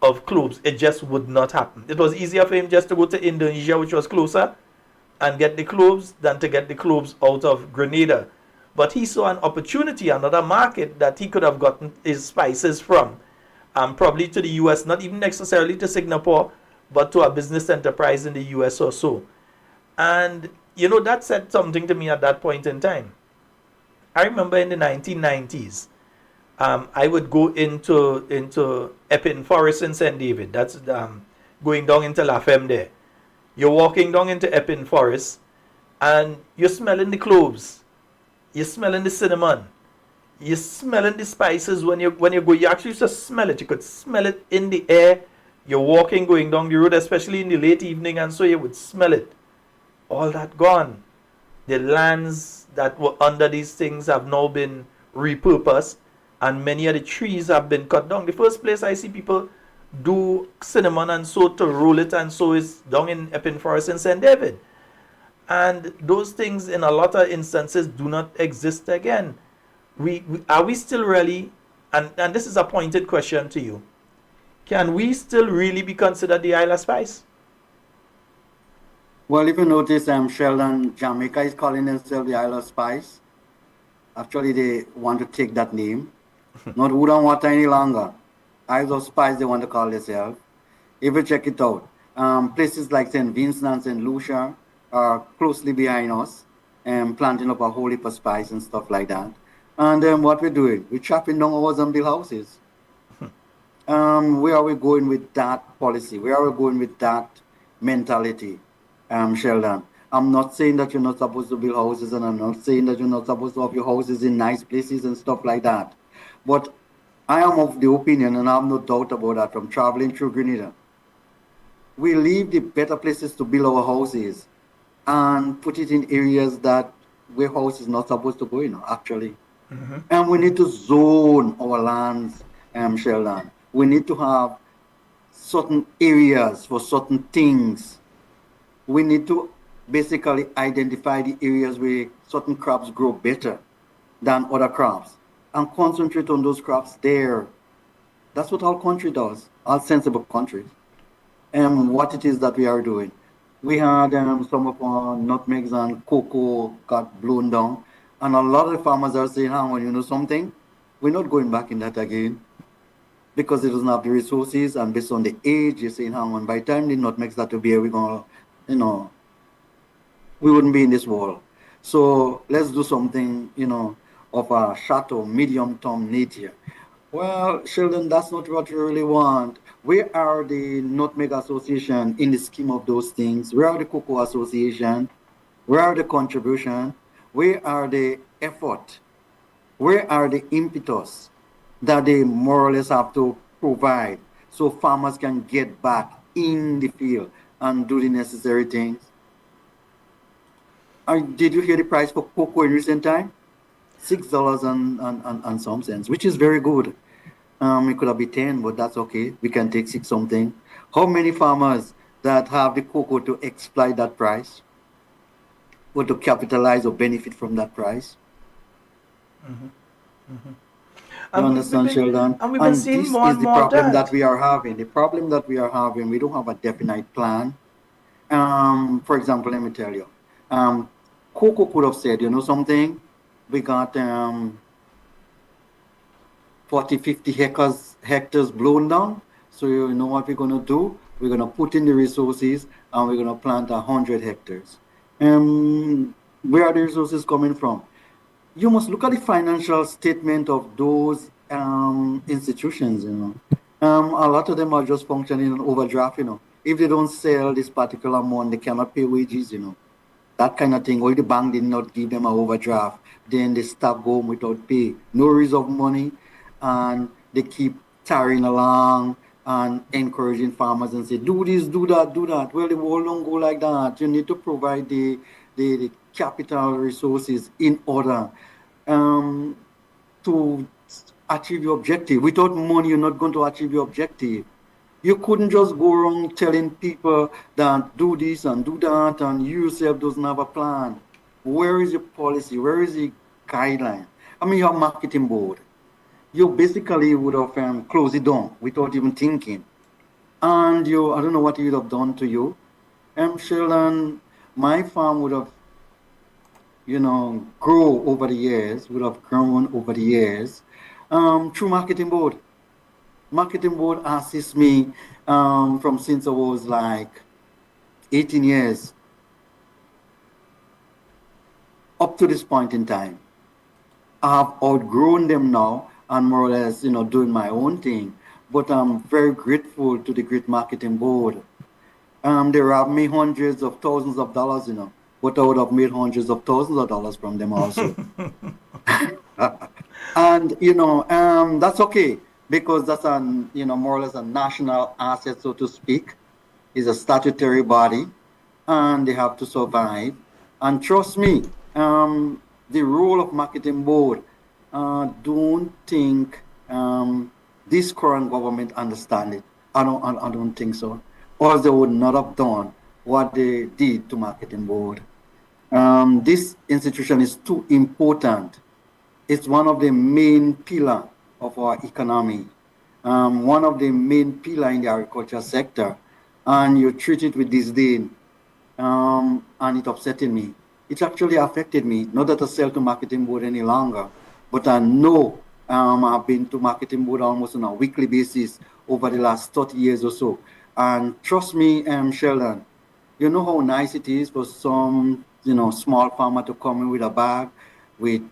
of cloves. It just would not happen. It was easier for him just to go to Indonesia, which was closer, and get the cloves than to get the cloves out of Grenada. But he saw an opportunity, another market that he could have gotten his spices from, probably to the US, not even necessarily to Singapore, but to a business enterprise in the US or so. And you know, that said something to me at that point in time. I remember in the 1990s, I would go into Epping Forest in St. David. That's going down into La Femme there. You're walking down into Epping Forest, and you're smelling the cloves. You're smelling the cinnamon. You're smelling the spices when you go. You actually just smell it. You could smell it in the air. You're walking, going down the road, especially in the late evening, and so you would smell it. All that gone. The lands that were under these things have now been repurposed, and many of the trees have been cut down. The first place I see people do cinnamon and so to roll it and so is down in Epping Forest in St. David. And those things in a lot of instances do not exist again. Are we still really, and this is a pointed question to you, can we still really be considered the Isle of Spice? Well, if you notice, Sheldon, Jamaica is calling themselves the Isle of Spice. Actually, they want to take that name. Not Wood and Water any longer. Isle of Spice, they want to call themselves. If you check it out, places like St. Vincent and St. Lucia are closely behind us, planting up a whole heap of spice and stuff like that. And what we're doing, we're chopping down our and build houses. Where are we going with that policy? Where are we going with that mentality? Sheldon, I'm not saying that you're not supposed to build houses, and I'm not saying that you're not supposed to have your houses in nice places and stuff like that. But I am of the opinion, and I have no doubt about that from traveling through Grenada, we leave the better places to build our houses and put it in areas that where house is not supposed to go in, actually. And we need to zone our lands, Sheldon. We need to have certain areas for certain things. We need to basically identify the areas where certain crops grow better than other crops. and concentrate on those crops there. That's what our country does, all sensible countries. And what it is that we are doing. We had some of our nutmegs and cocoa got blown down, and a lot of the farmers are saying, hang on, you know something? We're not going back in that again because it doesn't have the resources, and based on the age, you're saying, hang on, by the time the nutmegs start to bear, we're going to, you know, we wouldn't be in this world. So let's do something, of a short or medium term nature. Well, Sheldon, that's not what you really want. Where are the Nutmeg Association in the scheme of those things? Where are the Cocoa Association? Where are the contribution? Where are the effort? Where are the impetus that they more or less have to provide so farmers can get back in the field and do the necessary things? Did you hear the price for cocoa in recent time? $6 and some cents, which is very good. It could have been 10, but that's okay. We can take six something. How many farmers that have the cocoa to exploit that price or to capitalize or benefit from that price? You understand, Sheldon? And we've been And seeing this more is and the more of problem that that. we are having. The problem that we are having, we don't have a definite plan. For example, let me tell you, um, Coco could have said, you know something, we got 40, 50 hectares blown down. So you know what we're going to do? We're going to put in the resources and we're going to plant 100 hectares. Where are the resources coming from? You must look at the financial statement of those institutions, a lot of them are just functioning on overdraft. If they don't sell this particular month, they cannot pay wages. That kind of thing. Or the bank did not give them an overdraft, then they stop going without pay. No raise of money, and they keep tarrying along and encouraging farmers and say, do this, do that, do that. Well, the world don't go like that. You need to provide the capital resources in order um, to achieve your objective. Without money, you're not going to achieve your objective. You couldn't just go around telling people that do this and do that, and you yourself doesn't have a plan. Where is your policy? Where is the guideline? I mean, your marketing board. You basically would have closed it down without even thinking. And I don't know what it would have done to you. Sheldon, my farm would have, would have grown over the years through marketing board. Marketing board assists me from since I was like 18 years up to this point in time. I've outgrown them now and more or less, doing my own thing. But I'm very grateful to the great marketing board. They robbed me hundreds of thousands of dollars, but I would have made hundreds of thousands of dollars from them also. And that's okay because that's more or less a national asset, so to speak. Is a statutory body, and they have to survive. And trust me, the role of marketing board, don't think this current government understand it. I don't think so. Or else they would not have done what they did to marketing board. This institution is too important. It's one of the main pillar of our economy, one of the main pillar in the agriculture sector, and you treat it with disdain, and it upsetting me. It actually affected me. Not that I sell to marketing board any longer, but I know I've been to marketing board almost on a weekly basis over the last 30 years or so. And trust me, Sheldon, you know how nice it is for some, small farmer to come in with a bag with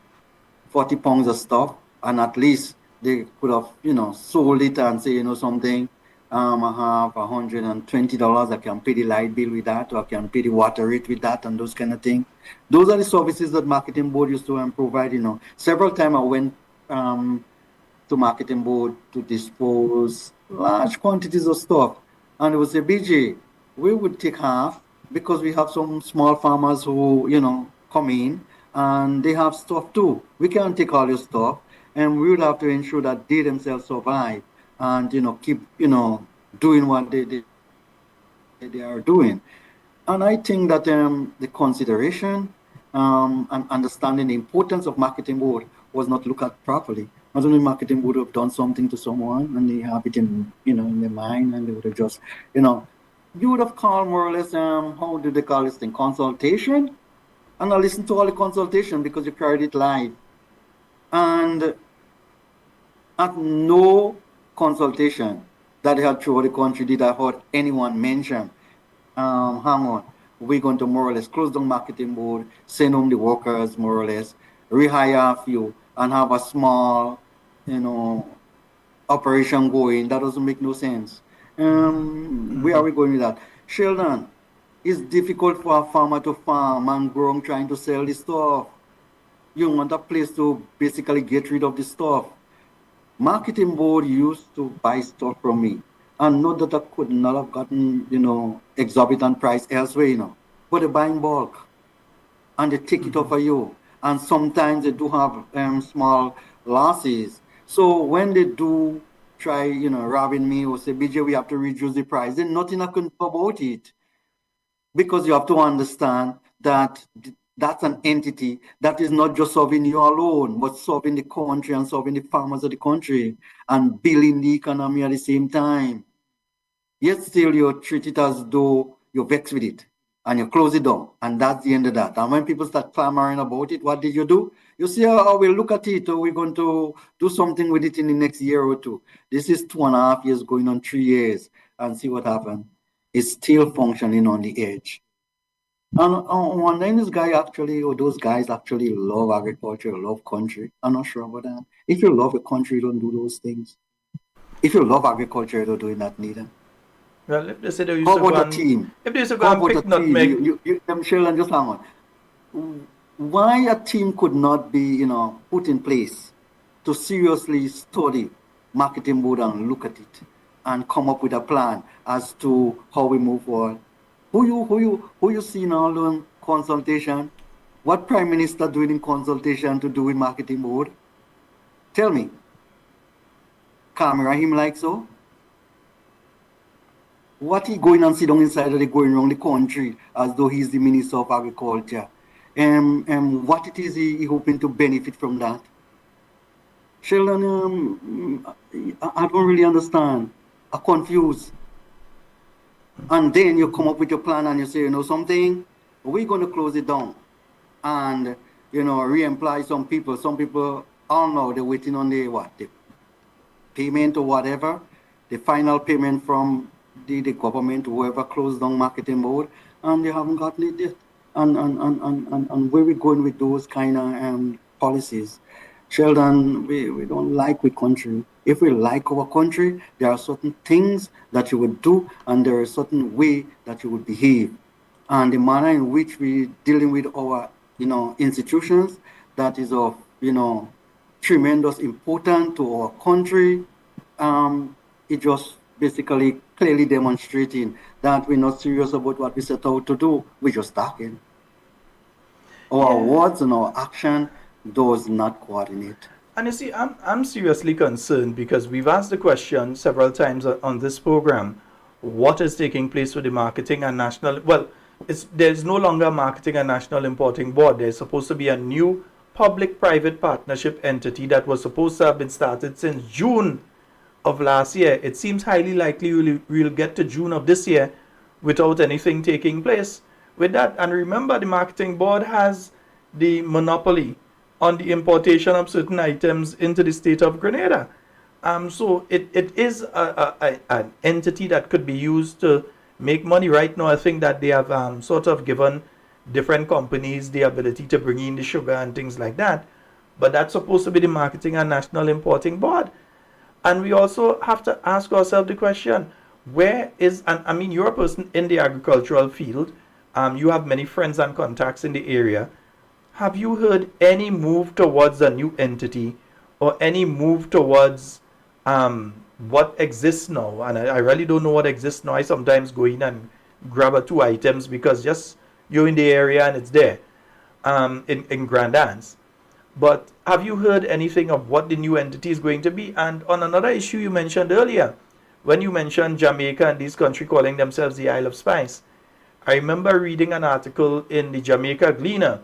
40 pounds of stuff, and at least they could have, sold it and say, something. I have $120. I can pay the light bill with that, or I can pay the water rate with that, and those kind of things. Those are the services that marketing board used to provide. Several times I went to marketing board to dispose large quantities of stuff, and it would say, BJ, we would take half because we have some small farmers who, come in and they have stuff too. We can't take all your stuff, and we would have to ensure that they themselves survive and keep doing what they are doing. And I think that the consideration and understanding the importance of marketing board was was not looked at properly. I don't know if marketing would have done something to someone and they have it in, in their mind, and they would have just, you would have called more or less, how do they call this thing, consultation? And I listened to all the consultation because you carried it live. And at no consultation that they had throughout the country did I heard anyone mention, hang on, we're going to more or less close down marketing board, send home the workers more or less, rehire a few, and have a small, operation going. That doesn't make no sense. Where are we going with that? Sheldon, it's difficult for a farmer to farm and grow trying to sell the stuff. You want a place to basically get rid of the stuff. Marketing board used to buy stuff from me. And not that I could not have gotten, exorbitant price elsewhere, but they buy in bulk and they take it off of you. And sometimes they do have small losses. So when they do try, robbing me or say, BJ, we have to reduce the price, then nothing I can do about it. Because you have to understand that that's an entity that is not just serving you alone, but serving the country and serving the farmers of the country and building the economy at the same time. Yet still you treat it as though you're vexed with it and you close it down, and that's the end of that. And when people start clamoring about it, what did you do? You see how we look at it, or we're going to do something with it in the next year or two. This is 2.5 years going on 3 years, and see what happened. It's still functioning on the edge. And one then this guy actually, or those guys actually love agriculture, love country. I'm not sure about that. If you love a country, you don't do those things. If you love agriculture, you don't do that neither. Well, if they say they used How to go about a and, team? if they used to go and pick nutmeg, Sheldon, just hang on. Why a team could not be, put in place to seriously study marketing board and look at it and come up with a plan as to how we move forward? Who you see now doing consultation? What prime minister doing in consultation to do with marketing board? Tell me. Camera him like so? What he going and sit down inside of the going around the country as though he's the Minister of Agriculture? What it is he hoping to benefit from that? Sheldon, I don't really understand. I'm confused. And then you come up with your plan and you say, something, we're going to close it down and, re-employ some people. Some people, all now, they're waiting on the payment or whatever, the final payment from the government, whoever closed down marketing board, and they haven't gotten it yet. And where we going with those kind of policies? Sheldon, we don't like our country. If we like our country, there are certain things that you would do, and there are certain way that you would behave. And the manner in which we dealing with our, institutions, that is of, tremendous importance to our country. It just basically clearly demonstrating that we're not serious about what we set out to do. We're just talking. Our words and our action does not coordinate. And you see, I'm seriously concerned because we've asked the question several times on this program, what is taking place with the marketing and national, well, there's no longer a marketing and national importing board. There's supposed to be a new public-private partnership entity that was supposed to have been started since June of last year. It seems highly likely we'll get to June of this year without anything taking place with that. And remember, the marketing board has the monopoly on the importation of certain items into the state of Grenada. So it is an entity that could be used to make money. Right now, I think that they have sort of given different companies the ability to bring in the sugar and things like that. But that's supposed to be the Marketing and National Importing Board. And we also have to ask ourselves the question, where is, and I mean, you're a person in the agricultural field, you have many friends and contacts in the area. Have you heard any move towards a new entity or any move towards what exists now? And I really don't know what exists now. I sometimes go in and grab 2 items because just you're in the area and it's there in Grenada. But have you heard anything of what the new entity is going to be? And on another issue you mentioned earlier, when you mentioned Jamaica and these countries calling themselves the Isle of Spice, I remember reading an article in the Jamaica Gleaner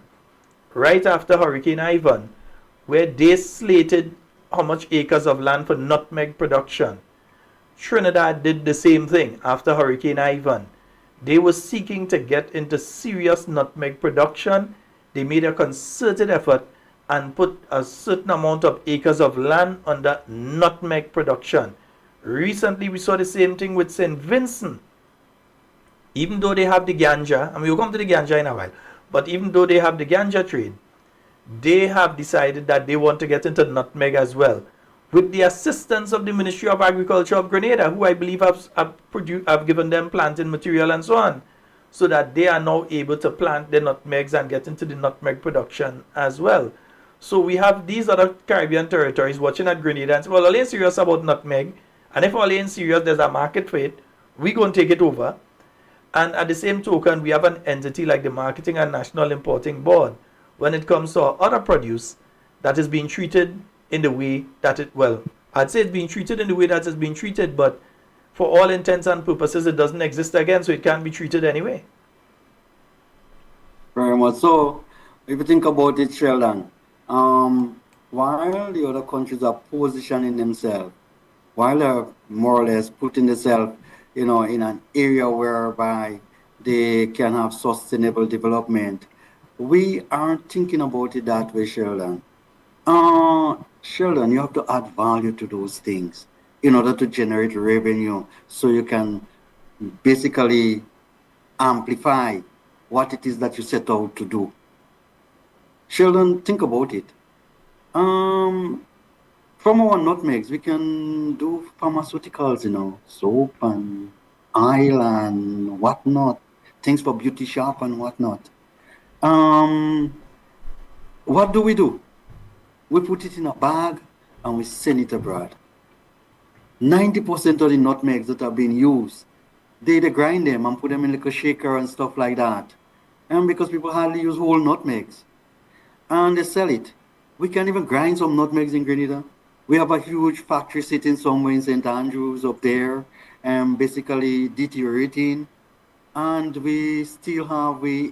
right after Hurricane Ivan, where they slated how much acres of land for nutmeg production. Trinidad did the same thing after Hurricane Ivan. They were seeking to get into serious nutmeg production. They made a concerted effort and put a certain amount of acres of land under nutmeg production. Recently, we saw the same thing with St. Vincent. Even though they have the ganja, and we will come to the ganja in a while, but even though they have the ganja trade, they have decided that they want to get into nutmeg as well, with the assistance of the Ministry of Agriculture of Grenada, who I believe have given them planting material and so on, so that they are now able to plant the nutmegs and get into the nutmeg production as well. So we have these other Caribbean territories watching at Grenada and say, well, all ain't serious about nutmeg, and if all ain't serious, there's a market for it, we going to take it over. And at the same token, we have an entity like the Marketing and National Importing Board when it comes to other produce that is being treated in the way that I'd say it's being treated in the way that it's being treated, but for all intents and purposes, it doesn't exist again, so it can't be treated anyway. Very much so. If you think about it, Sheldon, while the other countries are positioning themselves, while they're more or less putting themselves, in an area whereby they can have sustainable development, we aren't thinking about it that way, Sheldon. Sheldon, you have to add value to those things in order to generate revenue so you can basically amplify what it is that you set out to do. Sheldon, think about it. From our nutmegs, we can do pharmaceuticals, soap and oil and whatnot, things for beauty shop and whatnot. What do? We put it in a bag and we send it abroad. 90% of the nutmegs that are being used, they grind them and put them in like a shaker and stuff like that. And because people hardly use whole nutmegs. And they sell it. We can even grind some nutmegs in Grenada. We have a huge factory sitting somewhere in St. Andrews up there, basically deteriorating. And we still have the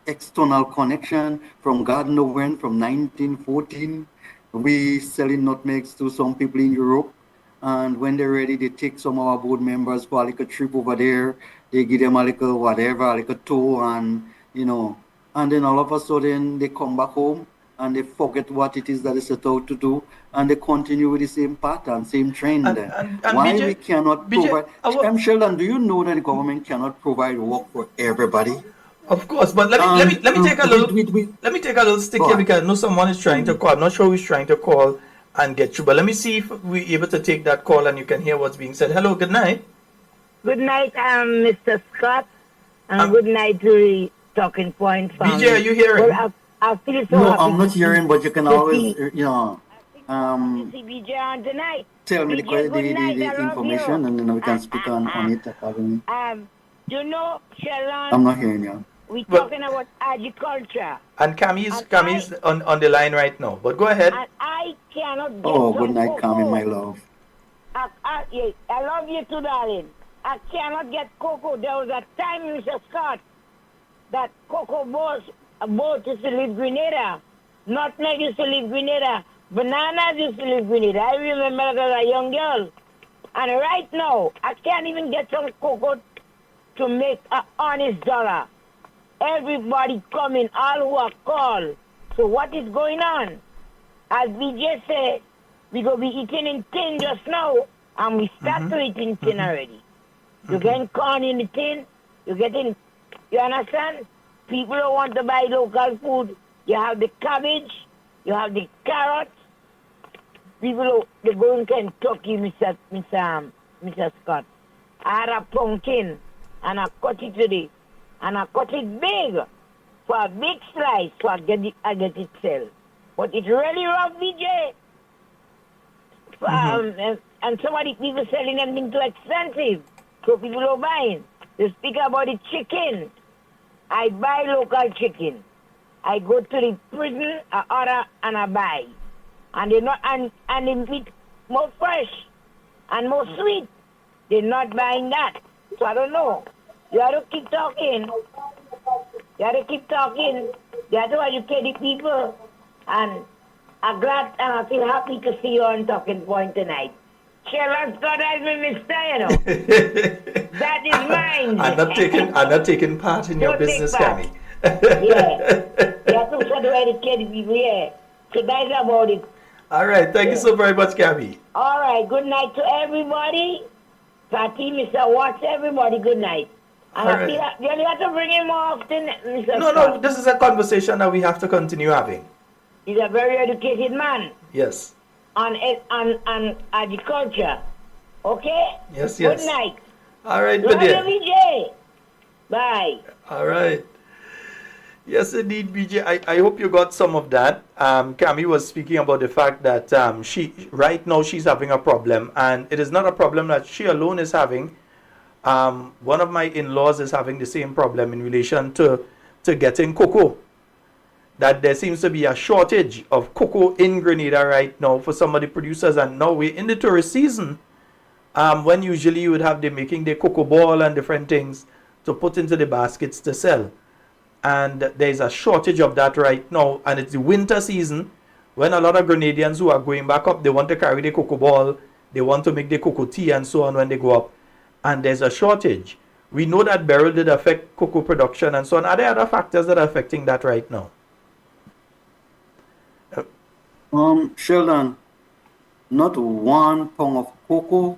external connection from God know when, from 1914. We selling nutmegs to some people in Europe. And when they're ready, they take some of our board members for like a trip over there. They give them a little whatever, like a tour, and and then all of a sudden they come back home and they forget what it is that they set out to do, and they continue with the same pattern, same trend. And Why BJ, we cannot BJ, provide? Sheldon, do you know that the government cannot provide work for everybody? Of course, but let me take a little stick here because I know someone is trying to call. I'm not sure who's trying to call and get you, but let me see if we're able to take that call and you can hear what's being said. Hello, good night. Good night, Mr. Scott, and good night to the Talking Point family. BJ, are you hearing? Well, I feel so No, happy I'm not hearing, but you can always, see BJ on tonight. tell me BJ, good night, the I love information, you. and then we can speak on it accordingly. Sheldon, I'm not hearing you. we're talking about agriculture. And Cammy's on the line right now, but go ahead. And I cannot get Good night, Cammy, my love. I love you too, darling. I cannot get cocoa. There was a time, Mr. Scott, that cocoa boats used to leave Grenada. Nutmeg used to leave Grenada. Bananas used to leave Grenada. I remember as a young girl. And right now, I can't even get some cocoa to make an honest dollar. Everybody coming, all who are called. So what is going on? As we just said, we go be eating in tin just now, and we start to eat in tin already. You getting corn in the tin, you understand? People don't want to buy local food. You have the cabbage, you have the carrots. People, they go in Kentucky, Mr. Scott. I had a pumpkin, and I cut it today. And I cut it big, for a big slice, so I get it sell. But it's really rough, BJ. And some of the people selling them things too expensive, so people are buying. They speak about the chicken. I buy local chicken. I go to the prison, I order, and I buy. And they not and the meat more fresh and more sweet. They're not buying that. So I don't know. You have to keep talking. You have to educate the people. And I'm glad and I feel happy to see you on Talking Point tonight. Sheldon Scott has been mister, you know. That is mine. I'm not taking part in your Don't take business, part. Cammy. Yeah. You have to sort of educate people, yeah. So that's about it. All right. Thank you so very much, Cammy. All right. Good night to everybody. Fatty, Mr. Watts, everybody, good night. And All I feel right. that you have to bring him more often, Mr. No, Scott. this is a conversation that we have to continue having. He's a very educated man Yes. on agriculture. Okay? Yes, Good yes. night. All right, Love you, Predial. BJ. Bye. All right. Yes, indeed, BJ. I hope you got some of that. Cammy was speaking about the fact that right now she's having a problem, and it is not a problem that she alone is having. One of my in-laws is having the same problem in relation to getting cocoa. That there seems to be a shortage of cocoa in Grenada right now for some of the producers, and now we're in the tourist season, when usually you would have them making their cocoa ball and different things to put into the baskets to sell. And there's a shortage of that right now, and it's the winter season when a lot of Grenadians who are going back up, they want to carry the cocoa ball, they want to make the cocoa tea and so on when they go up, and there's a shortage. We know that Beryl did affect cocoa production and so on. Are there other factors that are affecting that right now? Sheldon, not 1 pound of cocoa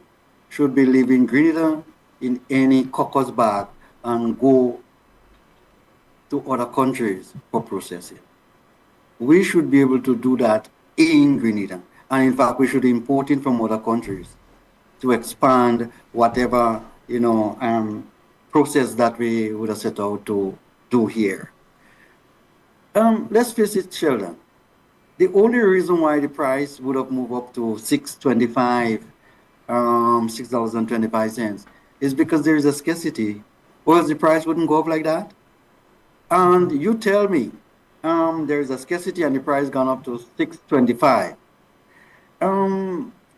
should be leaving Grenada in any cocos bag and go to other countries for processing. We should be able to do that in Grenada. And in fact, we should import it from other countries to expand whatever, process that we would have set out to do here. Let's face it, Sheldon. The only reason why the price would have moved up to $6.25, $6.25, is because there is a scarcity, or else the price wouldn't go up like that. And you tell me, there is a scarcity and the price gone up to $6.25.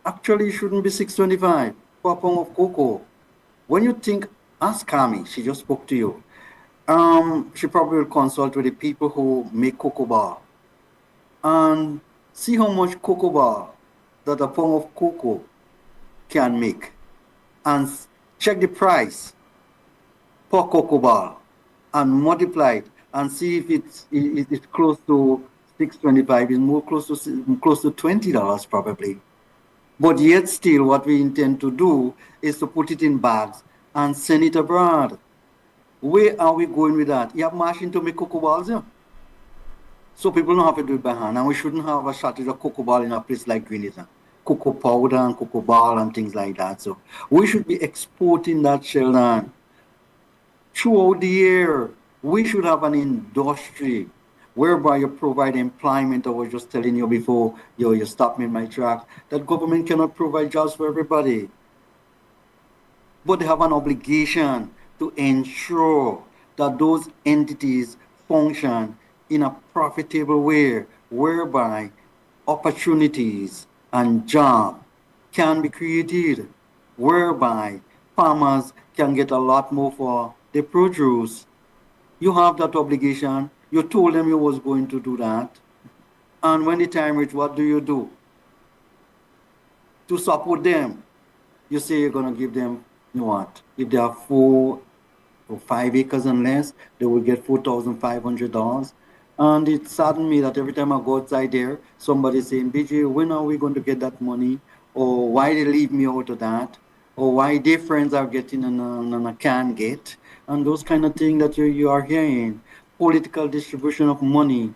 Actually, it shouldn't be $6.25 for a pound of cocoa. When you think, ask Kami, she just spoke to you. She probably will consult with the people who make cocoa bar and see how much cocoa bar that a pound of cocoa can make, and check the price per cocoa bar and multiply it and see if it's close to $6.25. It's more close to $20 probably. But yet still, what we intend to do is to put it in bags and send it abroad. Where are we going with that? You have machine to make cocoa balls, yeah? So people don't have to do it by hand, and we shouldn't have a shortage of cocoa ball in a place like Grenada. Cocoa powder and cocoa ball and things like that. So we should be exporting that, Sheldon. Throughout the year, we should have an industry whereby you provide employment. I was just telling you before you stopped me in my track that government cannot provide jobs for everybody. But they have an obligation to ensure that those entities function in a profitable way, whereby opportunities and jobs can be created, whereby farmers can get a lot more for their produce. You have that obligation. You told them you was going to do that. And when the time reaches, what do? To support them, you say you're going to give them, what? If they have 4 or 5 acres and less, they will get $4,500. And it saddened me that every time I go outside there, somebody's saying, BJ, when are we going to get that money? Or why they leave me out of that? Or why their friends are getting and I can't get? And those kind of things that you are hearing. Political distribution of money.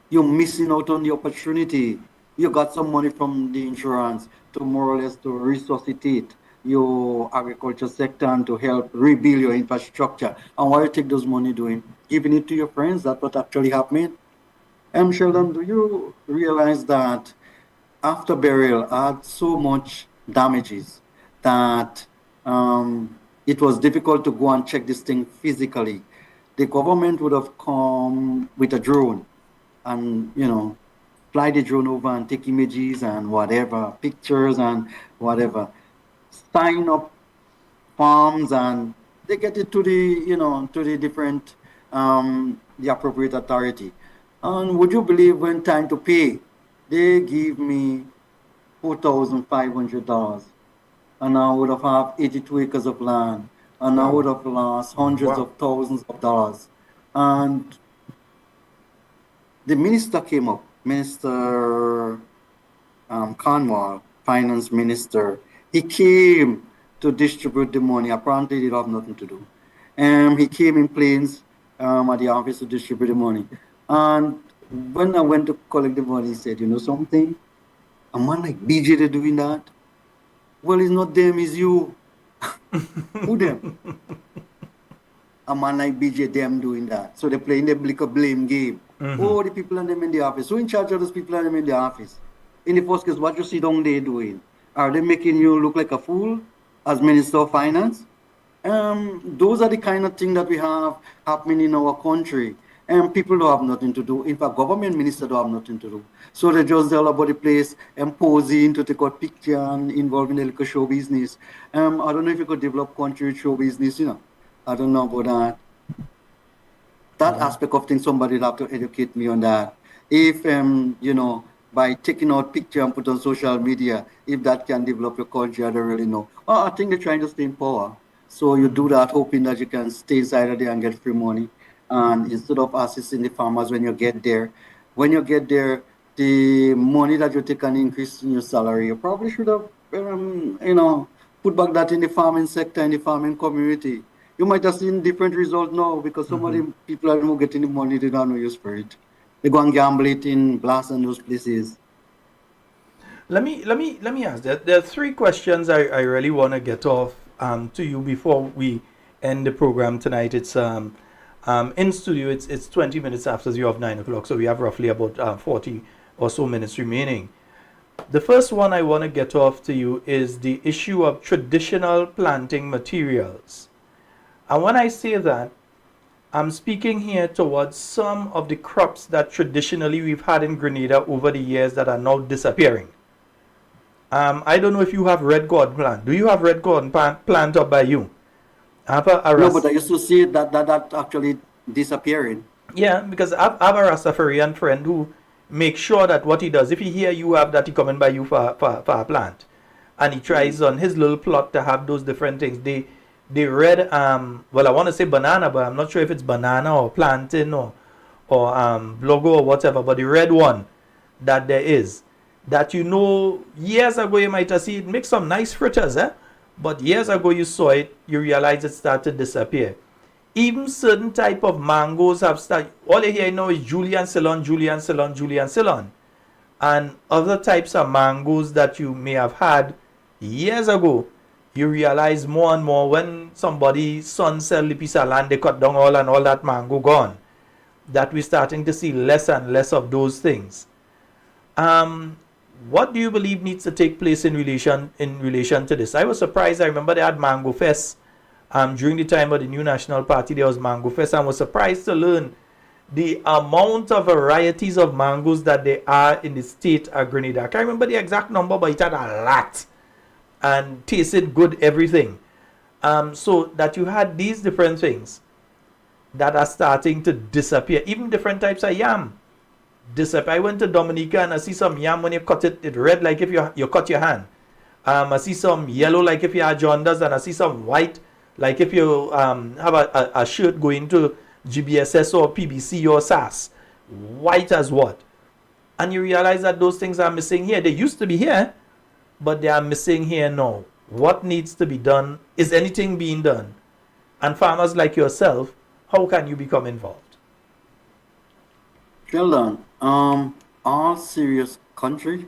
You're missing out on the opportunity. You got some money from the insurance to more or less to resuscitate your agriculture sector and to help rebuild your infrastructure. And what you take those money doing? Giving it to your friends. That's what actually happened. Sheldon, do you realize that after burial had so much damages that it was difficult to go and check this thing physically? The government would have come with a drone and, fly the drone over and take images and whatever, pictures and whatever. Sign up forms and they get it to the different, the appropriate authority. And would you believe when time to pay, They give me $4,500, and I would have 82 acres of land, and I would Wow. have lost hundreds Wow. of thousands of dollars. And the minister came up, Minister Cornwall, finance minister. He came to distribute the money. Apparently, he did have nothing to do. He came in planes at the office to distribute the money. And when I went to collect the money, he said, you know something? A man like BJ they doing that? Well, it's not them, it's you. Who them? A man like BJ them doing that. So they're playing the like a blame game. Oh, the people and them in the office. Who in charge of those people and them in the office? In the first case, what you see down there doing? Are they making you look like a fool as Minister of Finance? Those are the kind of things that we have happening in our country. And people don't have nothing to do. In fact, government ministers don't have nothing to do. So they just all about the place and posing to take out picture and involved in the little show business. I don't know if you could develop country with show business, you know. I don't know about that. That Yeah. aspect of things, somebody will have to educate me on that. If, you know, by taking out picture and put on social media, if that can develop your country, I don't really know. Well, I think they're trying to stay in power. So you do that hoping that you can stay inside of there and get free money. And instead of assisting the farmers when you get there, the money that you take an increase in your salary, you probably should have, you know, put back that in the farming sector, in the farming community. You might have seen different results now because some of the people are not getting the money, they don't know use for it. They go and gamble it in blast and those places. Let me ask. There are three questions I really want to get off to you before we end the program tonight. It's in studio. It's 20 minutes after you have 9 o'clock, so we have roughly about 40 or so minutes remaining. The first one I want to get off to you is the issue of traditional planting materials. And when I say that, I'm speaking here towards some of the crops that traditionally we've had in Grenada over the years that are now disappearing. I don't know if you have red gourd plant. Do you have red gourd plant up by you? I have a No, but I used to see that actually disappearing. Yeah, because I have a Rastafarian friend who makes sure that what he does, if he hear you have that, he coming by you for a plant. And he tries on his little plot to have those different things. They red, well, I want to say banana, but I'm not sure if it's banana or plantain or blogo or whatever, but the red one that there is, that you know years ago you might have seen it make some nice fritters, but years ago you saw it, you realize it started to disappear. Even certain type of mangoes have started, all you hear now is Julian Ceylon, Julian Ceylon, Julian Ceylon. And other types of mangoes that you may have had years ago, you realize more and more when somebody's son sell the piece of land, they cut down all and all that mango gone, that we're starting to see less and less of those things. Um, what do you believe needs to take place in relation to this? I was surprised. I remember they had Mango Fest during the time of the New National Party. There was Mango Fest, and was surprised to learn the amount of varieties of mangoes that there are in the state of Grenada. I can't remember the exact number, but it had a lot and tasted good, everything. So that you had these different things that are starting to disappear. Even different types of yam disappear. I went to Dominica and I see some yam when you cut it, it red like if you cut your hand. I see some yellow like if you are jaundice, and I see some white like if you have a shirt going to GBSS or PBC or SAS. White as what? And you realize that those things are missing here. They used to be here, but they are missing here now. What needs to be done? Is anything being done? And farmers like yourself, how can you become involved? Sheldon, all serious country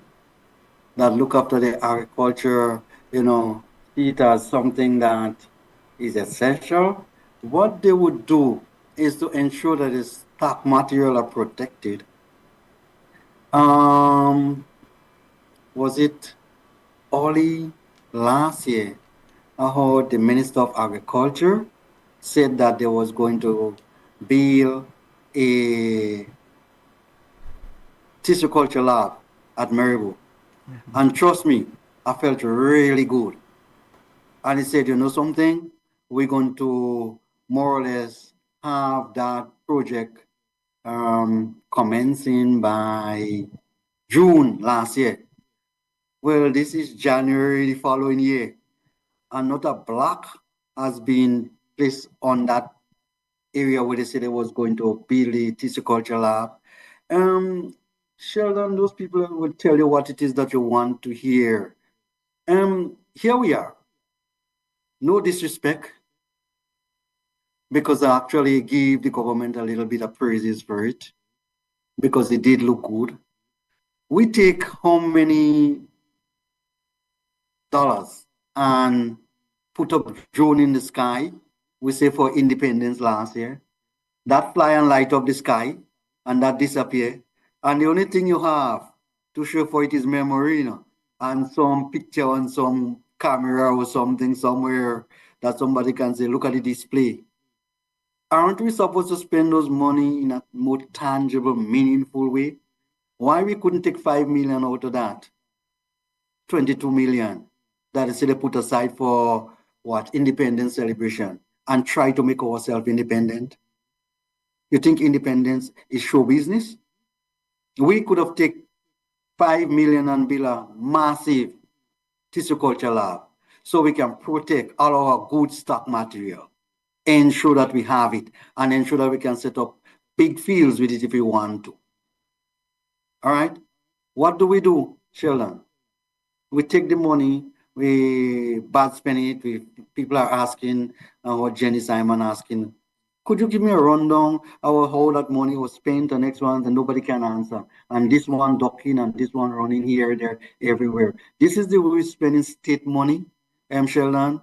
that look after the agriculture, you know, see it as something that is essential. What they would do is to ensure that the stock material are protected. Um, was it only last year? I heard the Minister of Agriculture said that they was going to build a tissue culture lab at Maribor. And trust me, I felt really good. And he said, you know something? We're going to more or less have that project commencing by June last year. Well, this is January the following year, and not a block has been placed on that area where they said they was going to build the tissue culture lab. Sheldon, those people will tell you what it is that you want to hear. Here we are. No disrespect, because I actually give the government a little bit of praises for it, because it did look good. We take how many dollars and put up drone in the sky, we say for independence last year, that fly and light up the sky, and that disappear. And the only thing you have to show for it is memory, you know, and some picture on some camera or something somewhere that somebody can say, look at the display. Aren't we supposed to spend those money in a more tangible, meaningful way? Why we couldn't take 5 million out of that? 22 million that is still put aside for what? Independence celebration, and try to make ourselves independent? You think independence is show business? We could have taken 5 million and build a massive tissue culture lab so we can protect all our good stock material, ensure that we have it, and ensure that we can set up big fields with it if we want to. All right? What do, Sheldon? We take the money, we bad spend it. People are asking, what Jenny Simon asking, could you give me a rundown of how that money was spent, the next one, and nobody can answer. And this one ducking and this one running here, there, everywhere. This is the way we're spending state money, Sheldon.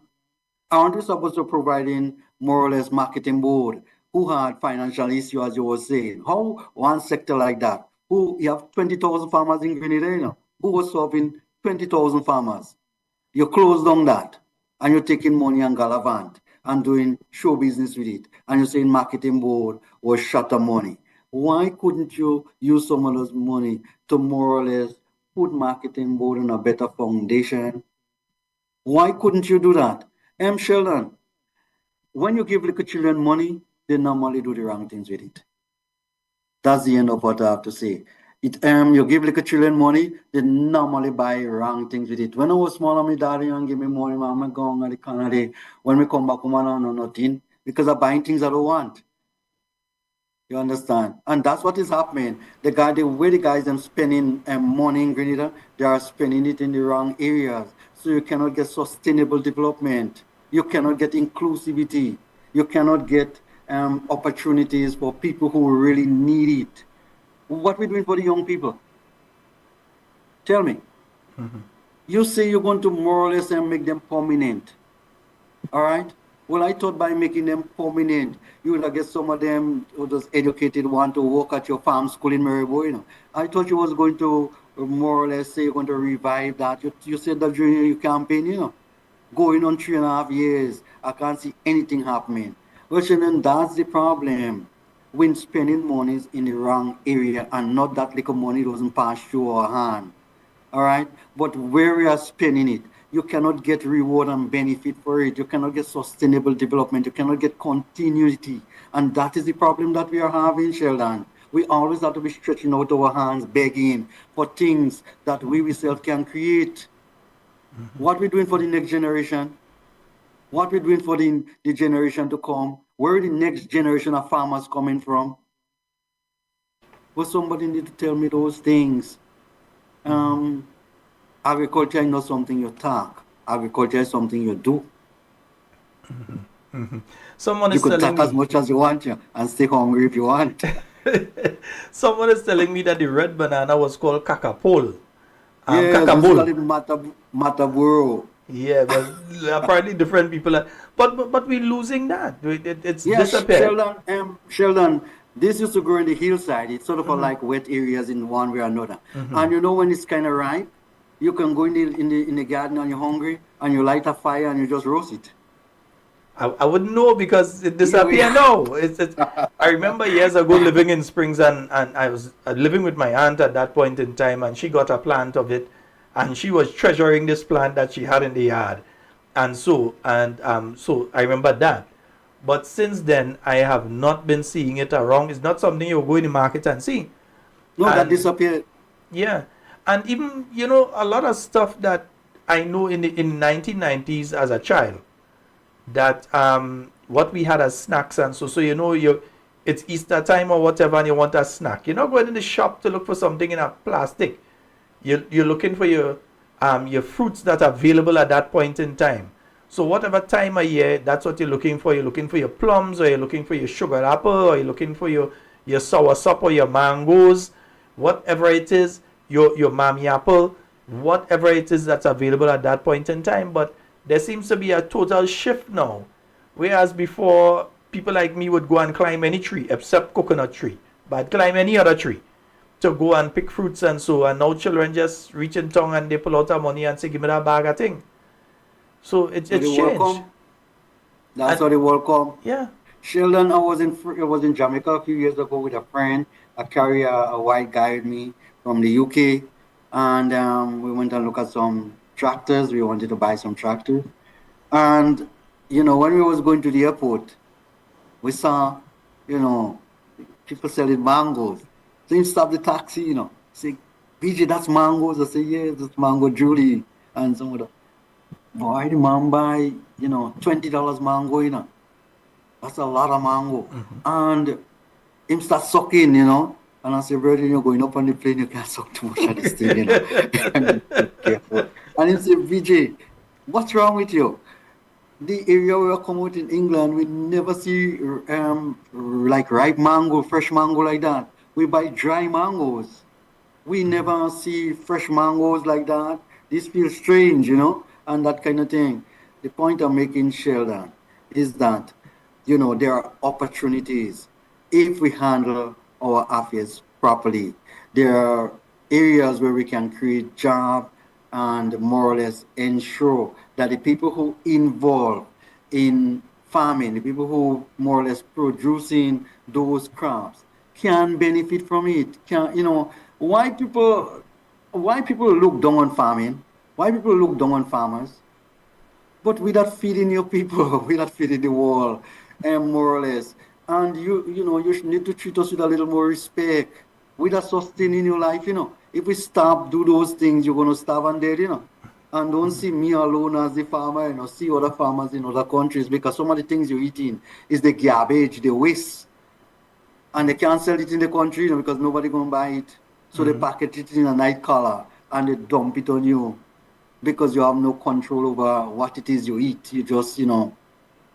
Aren't we supposed to providing more or less marketing board who had financial issue, as you were saying? How one sector like that, who you have 20,000 farmers in Grenada, you know, who was serving 20,000 farmers? You close down that, and you're taking money and gallivant and doing show business with it, and you're saying marketing board or shutter money. Why couldn't you use some of those money to more or less put marketing board on a better foundation? Why couldn't you do that? Sheldon, when you give little children money, they normally do the wrong things with it. That's the end of what I have to say. You give little children money, they normally buy wrong things with it. When I was small, my daddy and give me money, mama going at the Canada. When we come back home, I don't know nothing because I'm buying things I don't want. You understand? And that's what is happening. The way the guys are spending money in Grenada, they are spending it in the wrong areas. So you cannot get sustainable development. You cannot get inclusivity. You cannot get opportunities for people who really need it. What are we doing for the young people? Tell me. Mm-hmm. You say you're going to more or less make them permanent. All right? Well, I thought by making them permanent, you would get some of them who just educated want to work at your farm school in Maribor, you know. I thought you was going to more or less say you're going to revive that. You said that during your campaign, you know, going on 3.5 years, I can't see anything happening. Well, then that's the problem. When spending money in the wrong area and not that little money doesn't pass through our hand. All right? But where we are spending it, you cannot get reward and benefit for it. You cannot get sustainable development. You cannot get continuity. And that is the problem that we are having, Sheldon. We always have to be stretching out our hands, begging for things that we ourselves can create. Mm-hmm. What we're doing for the next generation? What we're doing for the generation to come? Where the next generation of farmers coming from? Well, somebody need to tell me those things. Agriculture is not something you talk. Agriculture is something you do. Mm-hmm. Mm-hmm. You could talk as much as you want and stay hungry if you want. Someone is telling me that the red banana was called Kakapol. Yeah, Kakapol. Mataburo. Yeah, but apparently different people but we're losing that. It's disappeared. Sheldon, this used to grow in the hillside. It's sort of like wet areas in one way or another. Mm-hmm. And you know when it's kind of ripe, you can go in the garden and you're hungry and you light a fire and you just roast it. I wouldn't know because it disappeared now. I remember years ago living in Springs and I was living with my aunt at that point in time, and she got a plant of it. And she was treasuring this plant that she had in the yard. So I remember that. But since then, I have not been seeing it around. It's not something you go in the market and see. No, that disappeared. Yeah. And even, you know, a lot of stuff that I know in 1990s as a child, that what we had as snacks, and so you know, it's Easter time or whatever, and you want a snack. You're not going in the shop to look for something in a plastic. You're looking for your fruits that are available at that point in time. So whatever time of year, that's what you're looking for. You're looking for your plums, or you're looking for your sugar apple, or you're looking for your sour sop or your mangoes, whatever it is, your mammy apple, whatever it is that's available at that point in time. But there seems to be a total shift now. Whereas before, people like me would go and climb any tree except coconut tree, but I'd climb any other tree to go and pick fruits and so. And now children just reach in tongue and they pull out their money and say, "Give me that bag of thing." So it's changed. That's how the world come. Yeah. Sheldon, I was in Jamaica a few years ago with a friend. I carry a white guy with me from the UK, and we went and looked at some tractors. We wanted to buy some tractors, and you know, when we was going to the airport, we saw, you know, people selling mangoes. So he stopped the taxi, you know, say, "BJ, that's mangoes." I say, "Yeah, that's mango Julie." And some of the boy, the man buy, you know, $20 mango, you know. That's a lot of mango. And him start sucking, you know. And I say, "Brother, you're going up on the plane, you can't suck too much of this thing, you know." And careful. And he say, "BJ, what's wrong with you? The area where I come out in England, we never see like ripe mango, fresh mango like that. We buy dry mangoes. We never see fresh mangoes like that. This feels strange, you know, and that kind of thing." The point I'm making, Sheldon, is that, you know, there are opportunities if we handle our affairs properly. There are areas where we can create jobs and more or less ensure that the people who involved in farming, the people who more or less producing those crops, can benefit from it. Can, you know, why people look down on farming? Why people look down on farmers? But without feeding your people, without feeding the world, and more or less. And you know, you need to treat us with a little more respect, without sustaining your life, you know. If we stop do those things, you're gonna starve and dead, you know. And don't see me alone as the farmer, you know, see other farmers in other countries, because some of the things you're eating is the garbage, the waste. And they can't sell it in the country, you know, because nobody gonna buy it. So they package it in a night color and they dump it on you, because you have no control over what it is you eat. You just, you know,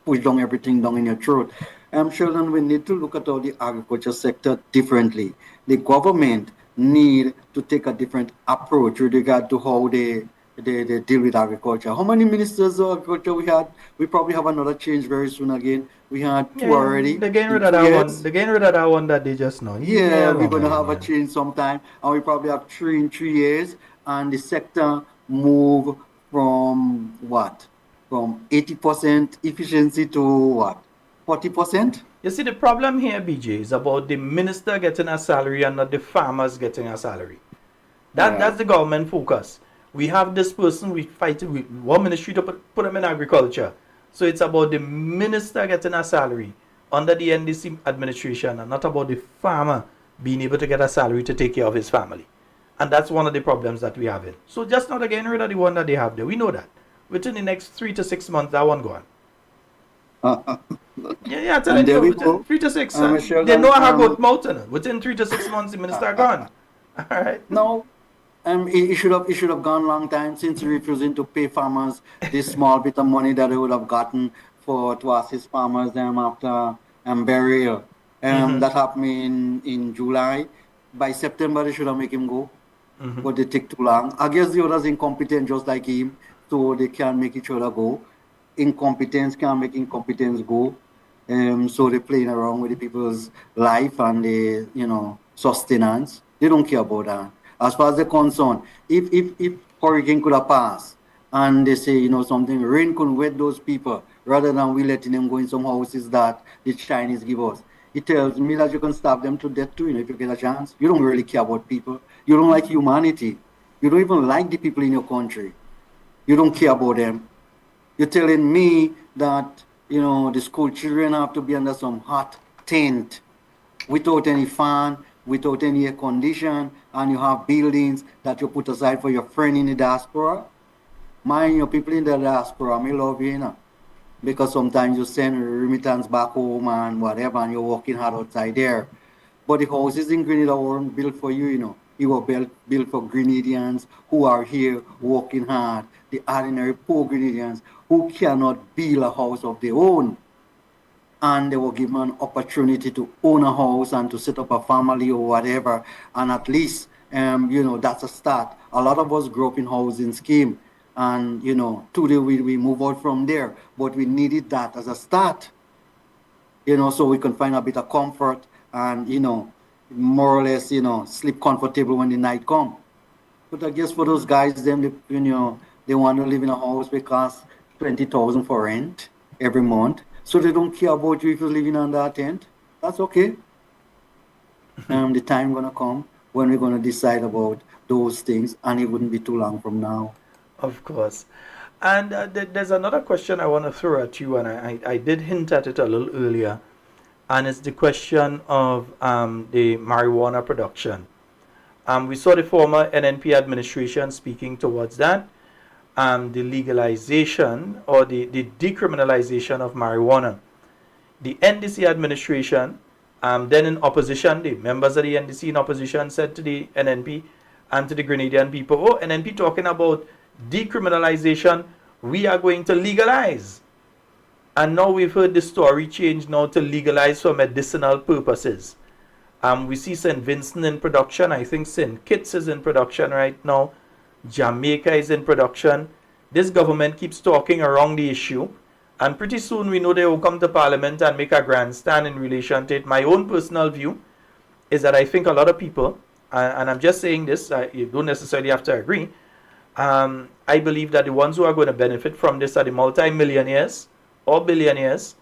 push down everything down in your throat. I'm sure that we need to look at all the agriculture sector differently. The government need to take a different approach with regard to how they deal with agriculture. How many ministers of agriculture we had? We probably have another change very soon again. We had two already. They're getting rid of that one. They're getting rid of that one that they just know. Yeah, we're going to have a change sometime, and we probably have three in 3 years, and the sector move from what? From 80% efficiency to what? 40%? You see, the problem here, BJ, is about the minister getting a salary and not the farmers getting a salary. That's the government focus. We have this person, we fight with one ministry to put them in agriculture. So it's about the minister getting a salary under the NDC administration, and not about the farmer being able to get a salary to take care of his family. And that's one of the problems that we have in. So just not getting rid of the one that they have there. We know that. Within the next 3 to 6 months, that one gone. Yeah, tell And you, there we within go. 3 to 6. Sheldon, They know how good mountain. Within 3 to 6 months, the minister gone. All right. No, it should have gone long time, since refusing to pay farmers this small bit of money that they would have gotten to assist farmers after burial. That happened in July. By September, they should have made him go, but they take too long. I guess the others incompetent just like him, so they can't make each other go. Incompetence can't make incompetence go. So they're playing around with the people's life and the, you know, sustenance. They don't care about that. As far as they're concerned, if hurricane could have passed and they say, you know, something, rain could wet those people rather than we letting them go in some houses that the Chinese give us. It tells me that you can starve them to death too, you know, if you get a chance. You don't really care about people. You don't like humanity. You don't even like the people in your country. You don't care about them. You're telling me that, you know, the school children have to be under some hot tent without any fan, without any air condition, and you have buildings that you put aside for your friend in the diaspora. Mind your people in the diaspora, me love you, you know. Because sometimes you send remittance back home and whatever, and you're working hard outside there. But the houses in Grenada weren't built for you, you know. It was built for Grenadians who are here working hard, the ordinary poor Grenadians who cannot build a house of their own. And they were given an opportunity to own a house and to set up a family or whatever. And at least, that's a start. A lot of us grew up in housing scheme. And, today we move out from there. But we needed that as a start, so we can find a bit of comfort and, more or less, sleep comfortable when the night come. But I guess for those guys, they want to live in a house because 20,000 for rent every month. So they don't care about you if you're living under a tent. That's okay. The time gonna come when we're gonna decide about those things, and it wouldn't be too long from now. Of course. And there's another question I want to throw at you, and I did hint at it a little earlier, and it's the question of the marijuana production. We saw the former NNP administration speaking towards that, the legalization or the decriminalization of marijuana. The NDC administration, then in opposition, the members of the NDC in opposition said to the NNP and to the Grenadian people, oh, NNP talking about decriminalization, we are going to legalize. And now we've heard the story change now to legalize for medicinal purposes. We see St. Vincent in production. I think St. Kitts is in production right now. Jamaica is in production. This government keeps talking around the issue. And pretty soon we know they will come to Parliament and make a grandstand in relation to it. My own personal view is that I think a lot of people, and I'm just saying this, you don't necessarily have to agree, I believe that the ones who are going to benefit from this are the multi-millionaires or billionaires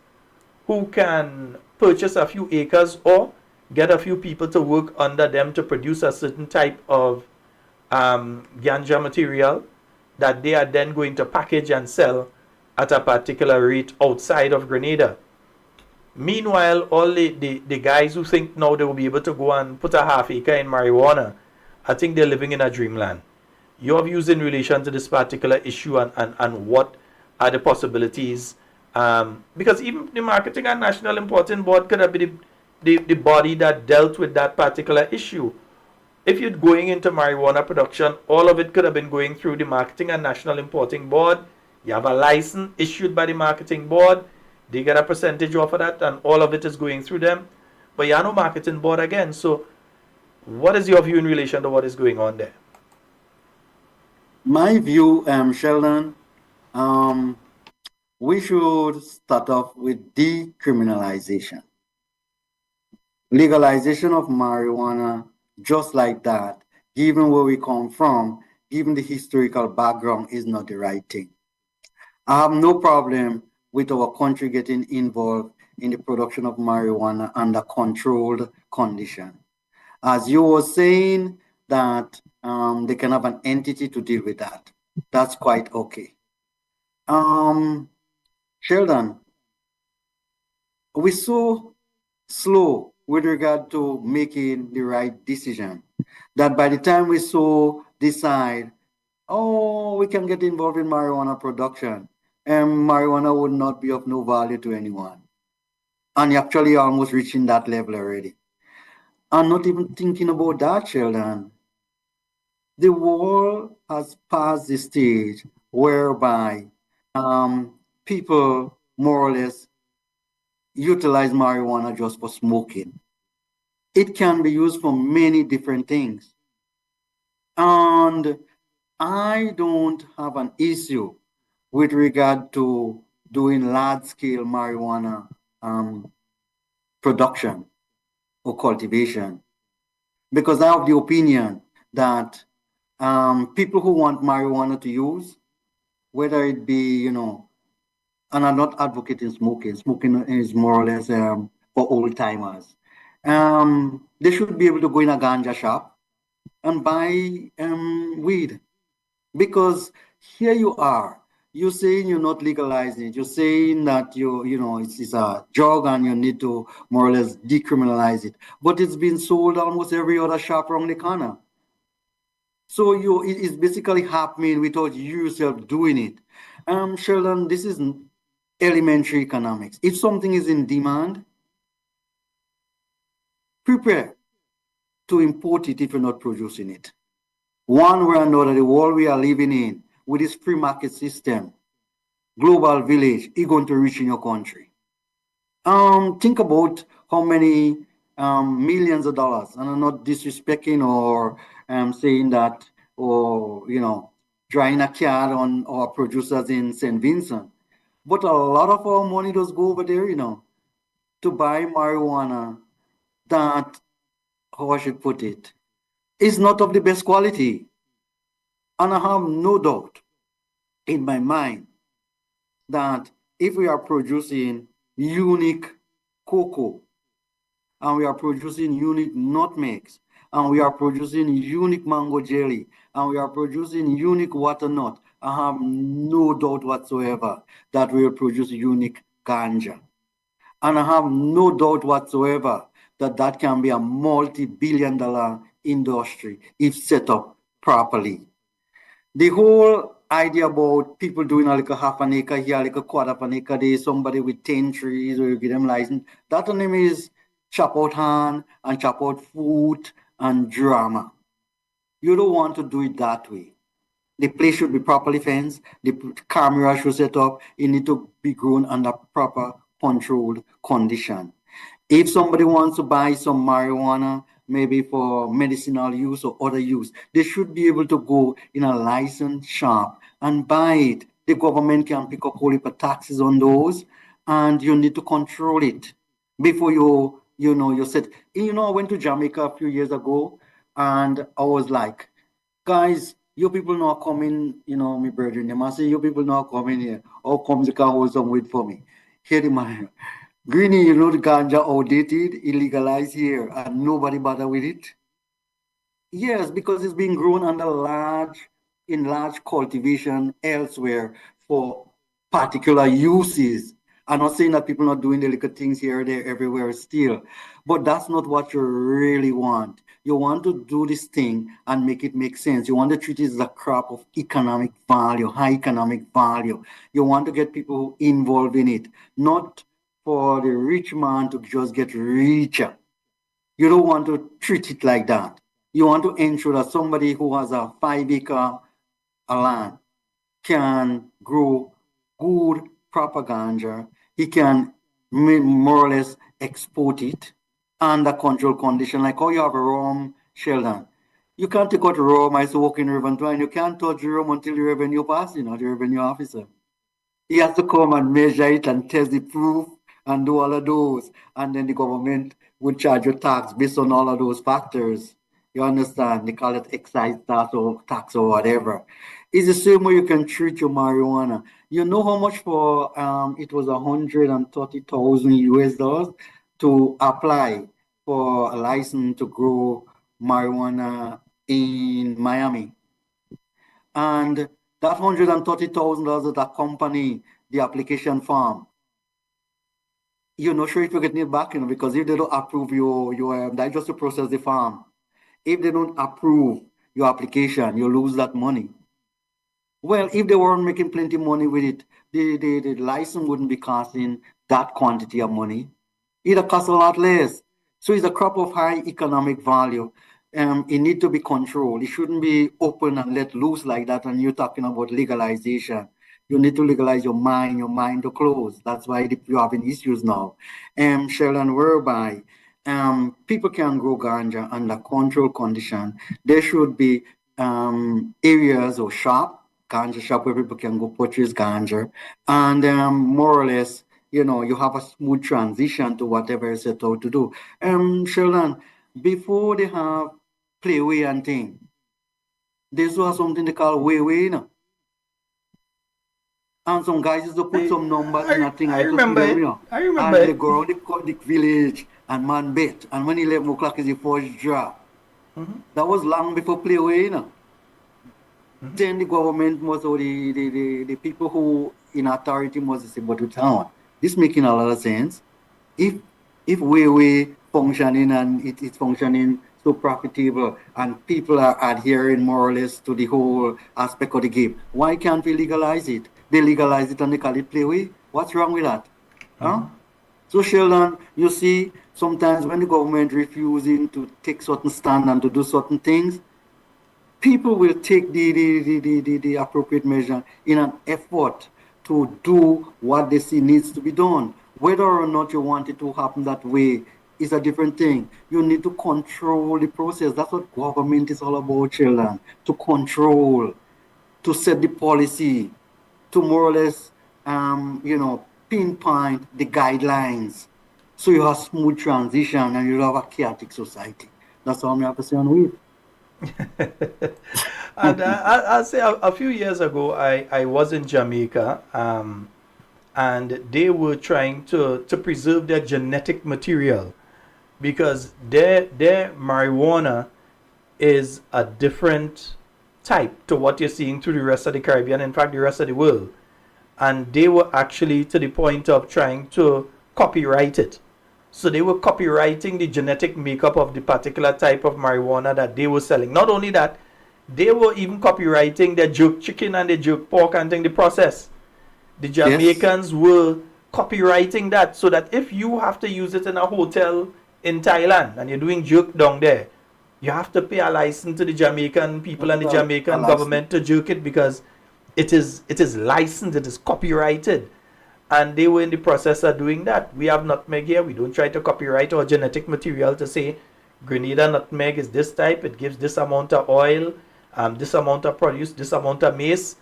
who can purchase a few acres or get a few people to work under them to produce a certain type of ganja material that they are then going to package and sell at a particular rate outside of Grenada. Meanwhile, all the guys who think now they will be able to go and put a half acre in marijuana, I think they're living in a dreamland. Your views in relation to this particular issue and what are the possibilities? Because even the Marketing and National Importing Board could have been the body that dealt with that particular issue. If you're going into marijuana production, all of it could have been going through the Marketing and National Importing Board. You have a license issued by the Marketing Board. They get a percentage off of that, and all of it is going through them. But you have no Marketing Board again. So what is your view in relation to what is going on there? My view, Sheldon, we should start off with decriminalization. Legalization of marijuana, just like that, given where we come from, given the historical background, is not the right thing. I have no problem with our country getting involved in the production of marijuana under controlled condition. As you were saying that they can have an entity to deal with that. That's quite okay. Sheldon, we're so slow with regard to making the right decision that by the time we so decide, oh, we can get involved in marijuana production, and marijuana would not be of no value to anyone. And you're actually almost reaching that level already. I'm not even thinking about that, Sheldon. The world has passed the stage whereby people more or less utilize marijuana just for smoking. It can be used for many different things. And I don't have an issue with regard to doing large-scale marijuana production or cultivation, because I have the opinion that people who want marijuana to use, whether it be, and I'm not advocating smoking. Smoking is more or less for old timers. They should be able to go in a ganja shop and buy weed, because here you are. You're saying you're not legalizing it. You're saying that it's a drug and you need to more or less decriminalize it. But it's been sold almost every other shop around the corner. So it's basically happening without you yourself doing it. Sheldon, this is elementary economics. If something is in demand, prepare to import it if you're not producing it. One way or another, the world we are living in with this free market system, global village, is going to reach in your country. Think about how many millions of dollars, and I'm not disrespecting or saying that, or drawing a card on our producers in St. Vincent, but a lot of our money does go over there, to buy marijuana that, how I should put it, is not of the best quality. And I have no doubt in my mind that if we are producing unique cocoa, and we are producing unique nutmegs, and we are producing unique mango jelly, and we are producing unique watermelon, I have no doubt whatsoever that we will produce unique ganja. And I have no doubt whatsoever that that can be a multi-billion-dollar industry if set up properly. The whole idea about people doing like a half an acre here, like a quarter of an acre there, somebody with 10 trees, or you give them license, that on them is chop out hand and chop out foot and drama. You don't want to do it that way. The place should be properly fenced, the camera should set up, it need to be grown under proper controlled condition. If somebody wants to buy some marijuana, maybe for medicinal use or other use, they should be able to go in a licensed shop and buy it. The government can pick up whole heap of taxes on those, and you need to control it before you set. I went to Jamaica a few years ago, and I was like, guys, you people not coming, me brethren, them. I say, you people not coming here. How come you can hold some weight for me? Here the man. Greeny, the ganja outdated, illegalized here, and nobody bother with it. Yes, because it's being grown in large cultivation elsewhere for particular uses. I'm not saying that people are not doing the little things here, there, everywhere still, but that's not what you really want. You want to do this thing and make it make sense. You want to treat it as a crop of economic value, high economic value. You want to get people involved in it, not for the rich man to just get richer. You don't want to treat it like that. You want to ensure that somebody who has a 5-acre land can grow good proper ganja. He can more or less export it under control condition, like how you have a rum, Sheldon. You can't take out rum, I used to walk in River and you can't touch the rum until the revenue pass, the revenue officer. He has to come and measure it and test the proof and do all of those. And then the government would charge you tax based on all of those factors. You understand? They call it excise tax or whatever. It's the same way you can treat your marijuana. You know how much for it was 130,000 US dollars to apply for a license to grow marijuana in Miami. And that $130,000 that accompany the application form, you're not sure if you're getting it back, because if they don't approve your that's just to process the farm. If they don't approve your application, you lose that money. Well, if they weren't making plenty of money with it, the license wouldn't be costing that quantity of money. It'll cost a lot less. So it's a crop of high economic value. It needs to be controlled. It shouldn't be open and let loose like that. And you're talking about legalization. You need to legalize your mind to close. That's why you're having issues now. Sheldon, whereby people can grow ganja under controlled condition. There should be areas or ganja shop where people can go purchase ganja. And more or less, you have a smooth transition to whatever is set out to do. Sheldon, before they have playway and thing, there's also something they call way, And some guys used to put some numbers in a thing. I remember it. I remember and it. they go around the village and man bet. And when 11 o'clock is the first drop. That was long before playway, then the government must, or the people who in authority must say, but we town. This making a lot of sense. If we functioning and it's functioning so profitable and people are adhering more or less to the whole aspect of the game, why can't we legalize it? They legalize it and they call it playway. What's wrong with that? Huh? So Sheldon, you see, sometimes when the government refusing to take certain stand and to do certain things, people will take the appropriate measure in an effort to do what they see needs to be done. Whether or not you want it to happen that way is a different thing. You need to control the process. That's what government is all about, children. To control, to set the policy, to more or less, pinpoint the guidelines. So you have smooth transition and you have a chaotic society. That's all I have to say on weed. And I'll say a few years ago, I was in Jamaica, and they were trying to preserve their genetic material because their marijuana is a different type to what you're seeing through the rest of the Caribbean, in fact, the rest of the world. And they were actually to the point of trying to copyright it. So they were copywriting the genetic makeup of the particular type of marijuana that they were selling. Not only that, they were even copywriting their jerk chicken and their jerk pork and the process. The Jamaicans were copywriting that so that if you have to use it in a hotel in Thailand and you're doing jerk down there, you have to pay a license to the Jamaican people and the Jamaican government to jerk it because it is licensed, it is copyrighted. And they were in the process of doing that. We have nutmeg here. We don't try to copyright our genetic material to say Grenada nutmeg is this type. It gives this amount of oil, this amount of produce, this amount of mace.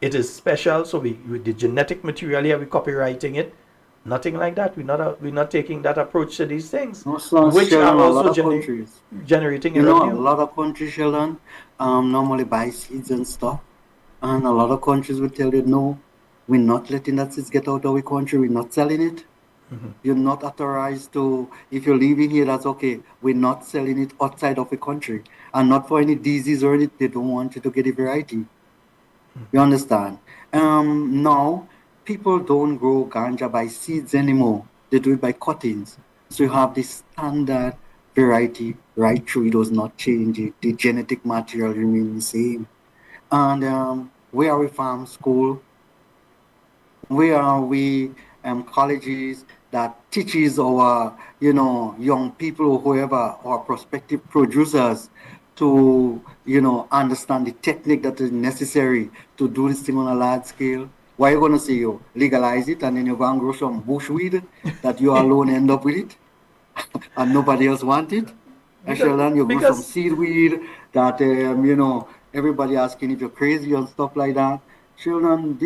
It is special. So we the genetic material here, we're copywriting it. Nothing like that. We're not taking that approach to these things, which are also generating revenue. A lot of countries, Sheldon, normally buy seeds and stuff. And a lot of countries will tell you, no, we're not letting that seeds get out of our country. We're not selling it. You're not authorized to, if you're living here, that's okay. We're not selling it outside of the country. And not for any disease or anything. They don't want you to get a variety. You understand? Now, people don't grow ganja by seeds anymore. They do it by cuttings. So you have this standard variety right through. It does not change. The genetic material remains the same. And where are we farm school? Where are we colleges that teaches our, young people or whoever, our prospective producers to, understand the technique that is necessary to do this thing on a large scale? Why are you going to say you legalize it and then you're going to grow some bushweed that you alone end up with it and nobody else wants it? And Sheldon, you grow some seedweed that, everybody asking if you're crazy and stuff like that. Sheldon,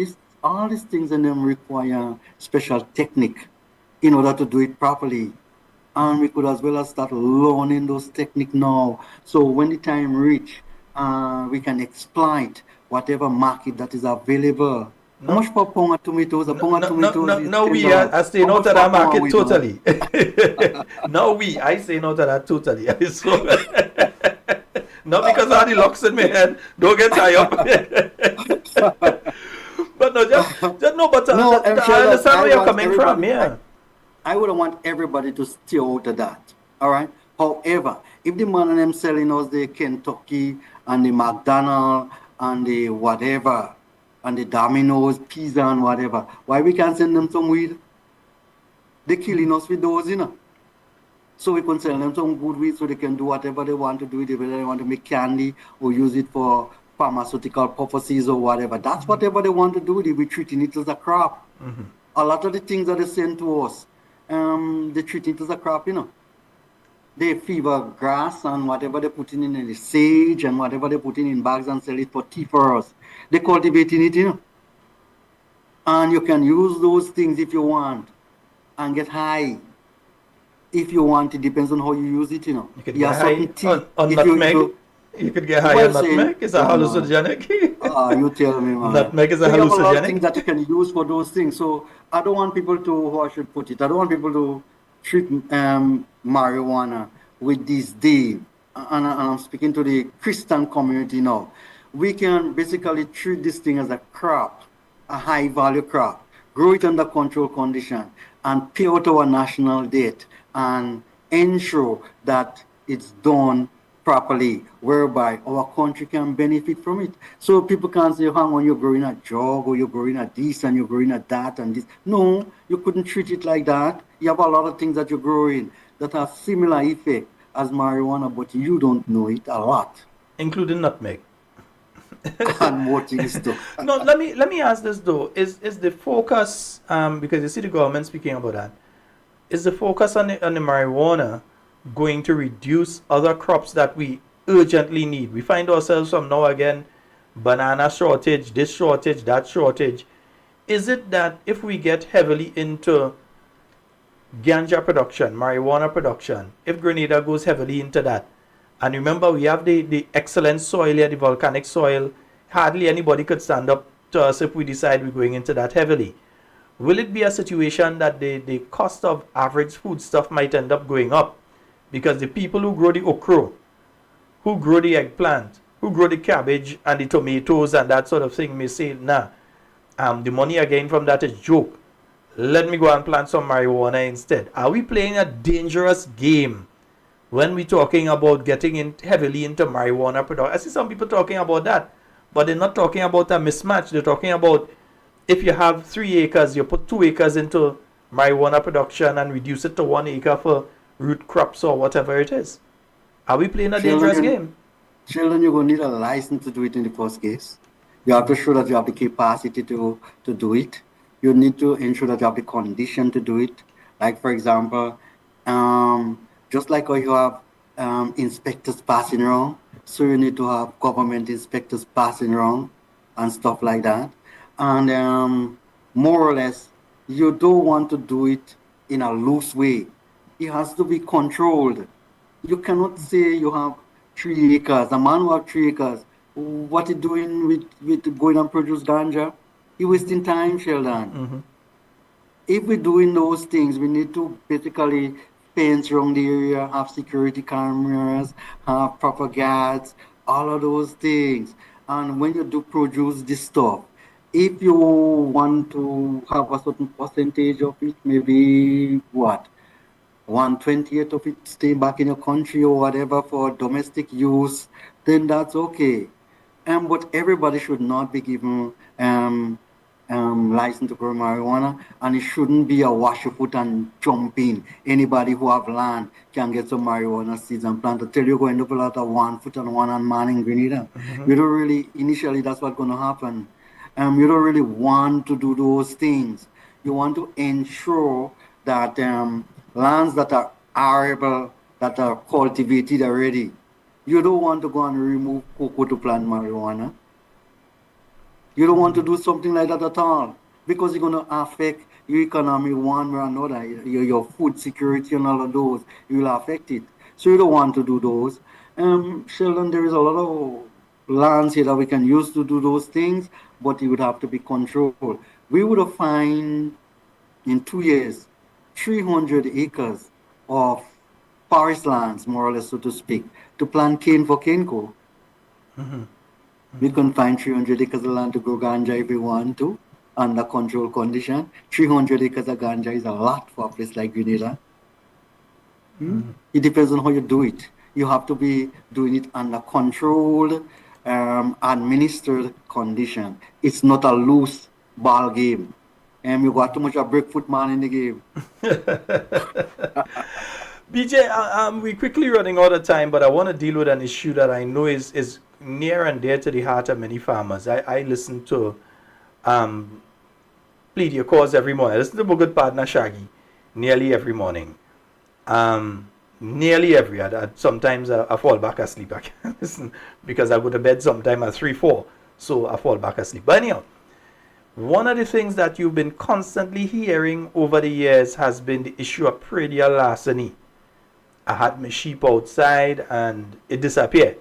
all these things in them require special technique in order to do it properly. And we could as well as start learning those techniques now. So when the time reach, we can exploit whatever market that is available. How much for pound of tomatoes? A pound of tomatoes no, we are staying out of that market totally. I say no to that totally. So, not because I had the locks in my head. Don't get tired up. But no, I understand where you're coming from. Yeah. I would want everybody to stay out of that. All right. However, if the man and them selling us the Kentucky and the McDonald's and the whatever and the Domino's, pizza and whatever, why we can't send them some weed? They're killing us with those, So we can sell them some good weed so they can do whatever they want to do with it, whether they want to make candy or use it for pharmaceutical purposes or whatever. That's whatever they want to do with it. We're treating it as a crop. A lot of the things that they send to us, they treat it as a crop, They fever grass and whatever they put in the sage and whatever they put in bags and sell it for tea for us. They cultivating it, And you can use those things if you want and get high. If you want, it depends on how you use it, You could get high on nutmeg. You could get high on nutmeg. It's a hallucinogenic. You tell me, man. Nutmeg is a hallucinogenic. You have a lot of things that you can use for those things. So I don't want people to, how I should put it, I don't want people to treat marijuana with disdain. And I'm speaking to the Christian community now. we can basically treat this thing as a crop, a high value crop, grow it under controlled condition, and pay out our national debt and ensure that it's done properly, whereby our country can benefit from it. So people can't say, hang on, you're growing a drug or you're growing a this and you're growing a that and this. No, you couldn't treat it like that. You have a lot of things that you're growing that have similar effect as marijuana, but you don't know it a lot. Including nutmeg. And more things too. No, let me ask this though. Is the focus because you see the government speaking about that, is the focus on the marijuana going to reduce other crops that we urgently need? We find ourselves from now again, banana shortage, this shortage, that shortage. Is it that if we get heavily into ganja production, marijuana production, if Grenada goes heavily into that, and remember we have the excellent soil here, the volcanic soil, hardly anybody could stand up to us if we decide we're going into that heavily. Will it be a situation that the cost of average food stuff might end up going up? Because the people who grow the okra, who grow the eggplant, who grow the cabbage and the tomatoes and that sort of thing may say, nah, the money again from that is joke. Let me go and plant some marijuana instead. Are we playing a dangerous game when we're talking about getting in heavily into marijuana production? I see some people talking about that, but they're not talking about a mismatch. They're talking about if you have 3 acres, you put 2 acres into marijuana production and reduce it to 1 acre for root crops or whatever it is. Are we playing a dangerous game? Children, you're going to need a license to do it in the first case. You have to show that you have the capacity to do it. You need to ensure that you have the condition to do it. Like, for example, just like how you have inspectors passing around, so you need to have government inspectors passing around and stuff like that. And more or less, you don't want to do it in a loose way. It has to be controlled. You cannot say you have 3 acres. A man who have 3 acres, what he doing with going and produce ganja? He wasting time, Sheldon. Mm-hmm. If we're doing those things, we need to basically fence around the area, have security cameras, have proper guards, all of those things. And when you do produce this stuff, if you want to have a certain percentage of it, maybe what? 1/20th of it stay back in your country or whatever for domestic use, then that's okay. But everybody should not be given license to grow marijuana, and it shouldn't be a wash your foot and jump in. Anybody who have land can get some marijuana seeds and plant. I tell you, going to pull out a 1 foot and 1 hand man in Grenada. Mm-hmm. You don't really, initially, that's what's going to happen. You don't really want to do those things. You want to ensure that lands that are arable, that are cultivated already. You don't want to go and remove cocoa to plant marijuana. You don't want to do something like that at all, because it's going to affect your economy one way or another, your food security and all of those. It will affect it. So you don't want to do those. Sheldon, there is a lot of lands here that we can use to do those things, but it would have to be controlled. We would have found in 2 years 300 acres of forest lands, more or less, so to speak, to plant cane for Carriacou. Mm-hmm. We can find 300 acres of land to grow ganja if we want to, under controlled condition. 300 acres of ganja is a lot for a place like Grenada. Mm-hmm. It depends on how you do it. You have to be doing it under controlled, administered condition. It's not a loose ball game. You got too much a breakfoot man in the game. BJ, we're quickly running out of time, but I want to deal with an issue that I know is near and dear to the heart of many farmers. I listen to Plead Your Cause every morning. I listen to my good partner Shaggy nearly every morning. Nearly every. Sometimes I fall back asleep. I can't listen because I go to bed sometime at 3, 4. So I fall back asleep. But anyhow, one of the things that you've been constantly hearing over the years has been the issue of Predial larceny. I had my sheep outside and it disappeared.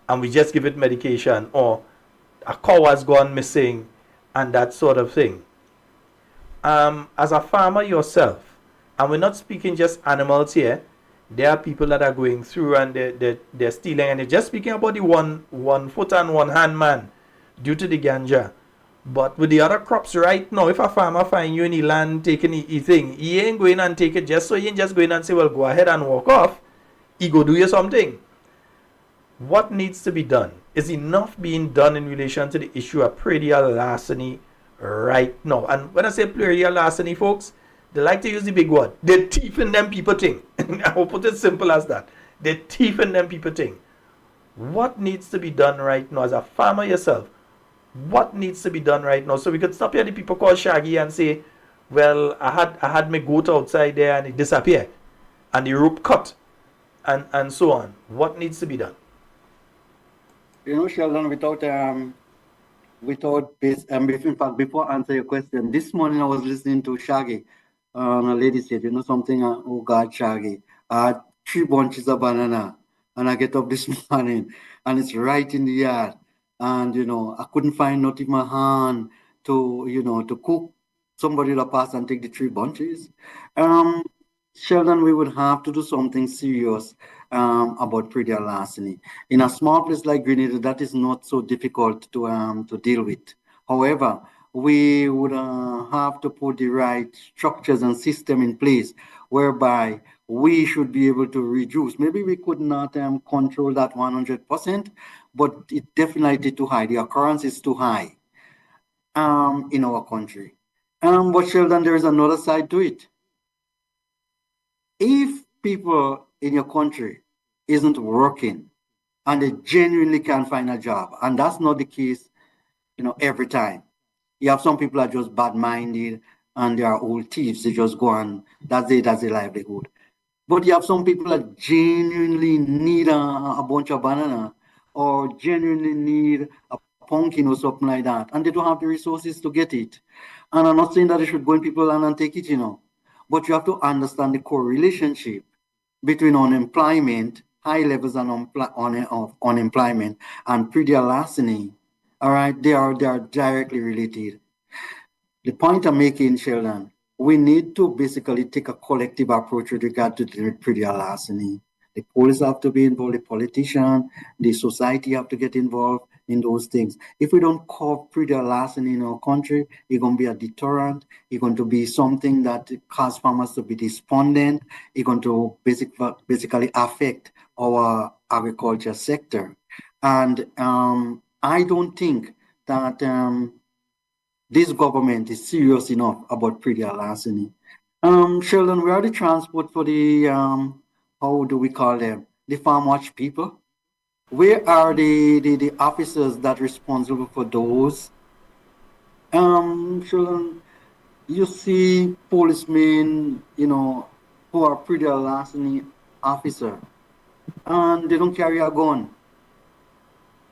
And we just give it medication, or a cow has gone missing and that sort of thing. As a farmer yourself, and we're not speaking just animals here, There are people that are going through and they're stealing, and they're just speaking about the one foot and one hand man due to the ganja. But with the other crops right now, if a farmer find you in the land taking the thing, he ain't going and take it just so he ain't just going and say, well, go ahead and walk off. He go do you something. What needs to be done? Is enough being done in relation to the issue of predial larceny right now? And when I say predial larceny, folks, they like to use the big word. They're thieving them people thing. I'll put it simple as that. They're thieving them people thing. What needs to be done right now as a farmer yourself? What needs to be done right now? So we could stop here the people call Shaggy and say, well, I had my goat outside there and it disappeared. And the rope cut. And so on. What needs to be done? You know, Sheldon, in fact, before I answer your question, this morning I was listening to Shaggy. A lady said, you know something, oh God, Shaggy, I had 3 bunches of banana, and I get up this morning, and it's right in the yard, and, you know, I couldn't find not in my hand to, you know, to cook. Somebody will pass and take the 3 bunches. Sheldon, we would have to do something serious about predial larceny. In a small place like Grenada, that is not so difficult to deal with. However, we would have to put the right structures and system in place whereby we should be able to reduce. Maybe we could not control that 100%, but it definitely too high. The occurrence is too high in our country. But Sheldon, there is another side to it. If people in your country isn't working and they genuinely can't find a job, and that's not the case, you know, every time. You have some people are just bad-minded and they are old thieves. They just go and that's their livelihood. But you have some people that genuinely need a bunch of banana or genuinely need a pumpkin or something like that, and they don't have the resources to get it. And I'm not saying that they should go in people's land and take it, you know. But you have to understand the core relationship between unemployment, high levels of unemployment, and predial larceny. All right, they are directly related. The point I'm making, Sheldon, we need to basically take a collective approach with regard to the predial larceny. The police have to be involved, the politician, the society have to get involved in those things. If we don't curb predial larceny in our country, it's going to be a deterrent. It's going to be something that causes farmers to be despondent. It's going to basically affect our agriculture sector. And I don't think that this government is serious enough about predial larceny. Sheldon, we are the transport for the, how do we call them? The farm watch people. Where are the officers that are responsible for those? Sheldon, you see policemen, you know, who are predial larceny officer, and they don't carry a gun.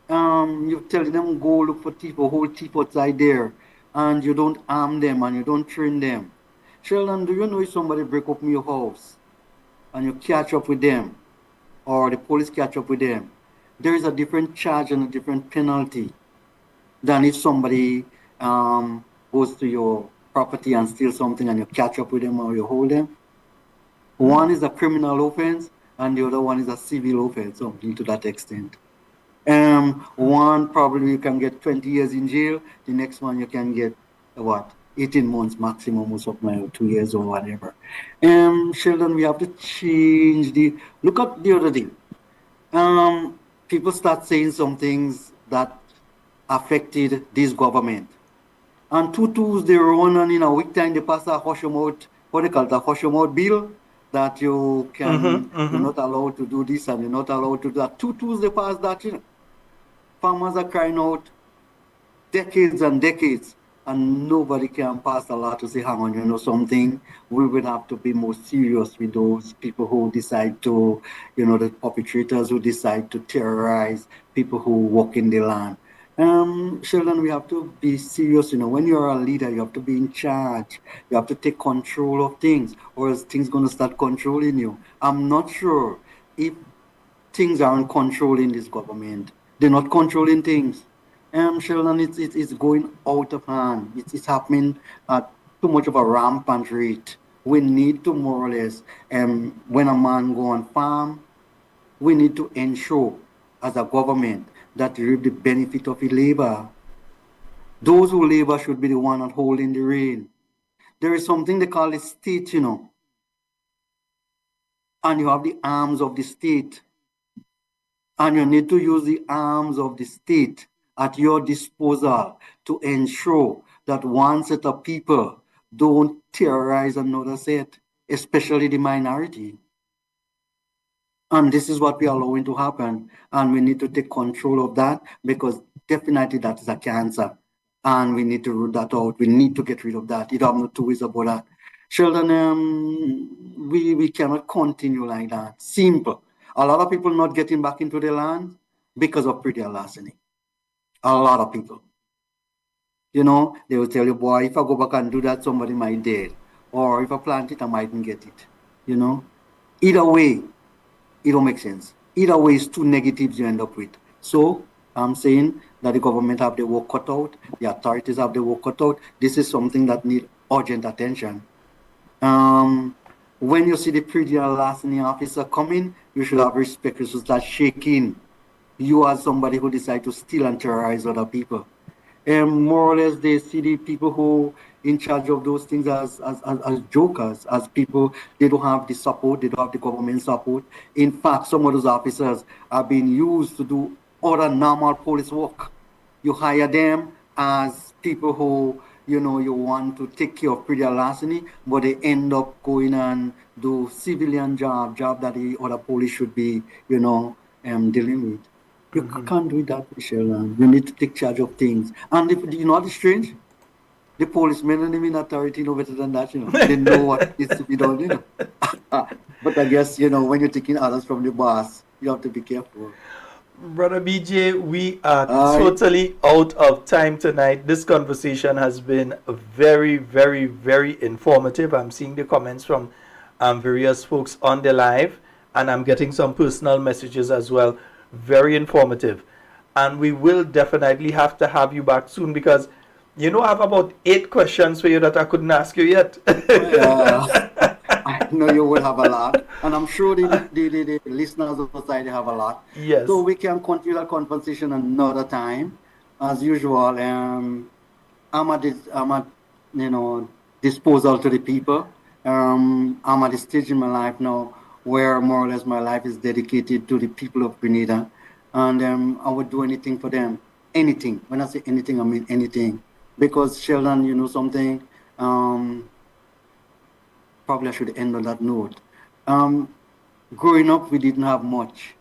You tell them go look for thief or hold thief outside there, and you don't arm them and you don't train them. Sheldon, do you know if somebody break up your house and you catch up with them, or the police catch up with them, there is a different charge and a different penalty than if somebody goes to your property and steals something and you catch up with them or you hold them. One is a criminal offense and the other one is a civil offense, something to that extent. One probably you can get 20 years in jail. The next one you can get 18 months maximum or something, or 2 years or whatever. Sheldon, we have to change look at the other thing. People start saying some things that affected this government. And tutus they run on in a week time they pass a hush out, what they call it, a hush out bill, that you can you're not allowed to do this and you're not allowed to do that. Tutus they pass that, you know. Farmers are crying out decades and decades, and nobody can pass a law to say, hang on, you know something, we will have to be more serious with those people who decide to, you know, the perpetrators who decide to terrorize people who work in the land. Sheldon, we have to be serious, you know, when you're a leader, you have to be in charge. You have to take control of things, or else things going to start controlling you. I'm not sure if things aren't controlling this government. They're not controlling things. Sheldon, it's going out of hand. It's happening at too much of a rampant rate. We need to more or less, when a man go on farm, we need to ensure as a government that we reap the benefit of his labor. Those who labor should be the one that holding the rain. There is something they call the state, and you have the arms of the state. And you need to use the arms of the state at your disposal to ensure that one set of people don't terrorize another set, especially the minority. And this is what we are allowing to happen. And we need to take control of that because definitely that is a cancer. And we need to root that out. We need to get rid of that. You don't have no two ways about that. Sheldon, we cannot continue like that. Simple. A lot of people not getting back into the land because of Predial larceny. A lot of people. They will tell you, boy, if I go back and do that, somebody might dead. Or if I plant it, I mightn't get it. Either way, it don't make sense. Either way, it's two negatives you end up with. So I'm saying that the government have the work cut out, the authorities have the work cut out. This is something that need urgent attention. When you see the Predial larceny officer coming, you should have respect. You should start shaking. You as somebody who decide to steal and terrorize other people. More or less, they see the people who in charge of those things as jokers, as people. They don't have the support. They don't have the government support. In fact, some of those officers are being used to do other normal police work. You hire them as people who you want to take care of Predial larceny, but they end up going and do civilian job that the other police should be, dealing with. You can't do that, Sheldon. You need to take charge of things. And you know what's strange? The policemen and the in authority know better than that, They know what needs to be done, But I guess, when you're taking orders from the boss, you have to be careful. Brother BJ, we are totally out of time tonight. This conversation has been very, very, very informative. I'm seeing the comments from various folks on the live, and I'm getting some personal messages as well. Very informative. And we will definitely have to have you back soon because, I have about 8 questions for you that I couldn't ask you yet. I know you will have a lot, and I'm sure the listeners of the side have a lot. Yes. So we can continue that conversation another time. As usual, I'm at disposal to the people. I'm at the stage in my life now where more or less my life is dedicated to the people of Grenada, and I would do anything for them. Anything. When I say anything, I mean anything. Because Sheldon, you know something. Probably I should end on that note. Growing up, we didn't have much.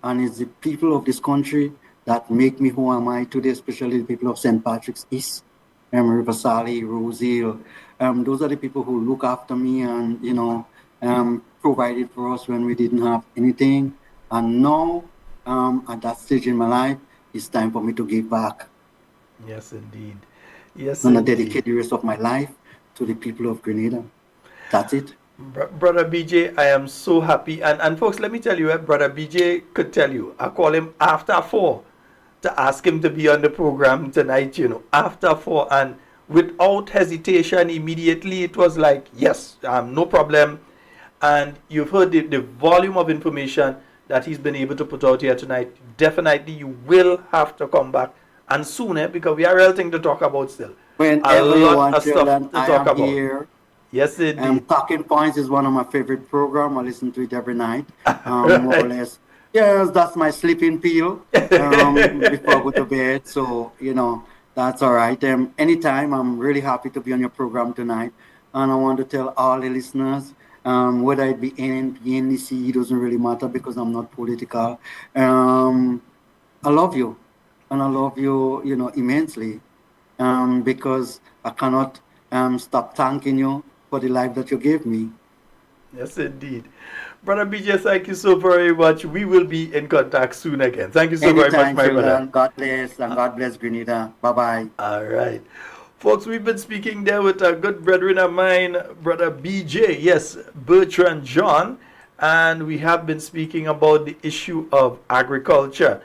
And it's the people of this country that make me who am I today, especially the people of St. Patrick's East, River Sally, Rose Hill. Those are the people who look after me and, provided for us when we didn't have anything. And now, at that stage in my life, it's time for me to give back. Yes, indeed. Yes, and I dedicate the rest of my life to the people of Grenada. That's it. Brother BJ, I am so happy. And folks, let me tell you, Brother BJ could tell you. I call him after 4 to ask him to be on the program tonight, after 4. And without hesitation, immediately it was like, yes, no problem. And you've heard the volume of information that he's been able to put out here tonight. Definitely you will have to come back. And soon, because we are everything to talk about still. Whenever you want, Sheldon, I am here. Yes, indeed. Talking Points is one of my favorite programs. I listen to it every night, more or less. Yes, that's my sleeping pill before I go to bed. So, that's all right. Anytime, I'm really happy to be on your program tonight. And I want to tell all the listeners, whether it be NNP, NDC, it doesn't really matter because I'm not political. I love you. And I love you, immensely because I cannot stop thanking you for the life that you gave me. Yes, indeed. Brother BJ, thank you so very much. We will be in contact soon again. Thank you so very much, my brother. God bless, and God bless Grenada. Bye-bye. All right. Folks, we've been speaking there with a good brethren of mine, Brother BJ, yes, Bertrand John, and we have been speaking about the issue of agriculture.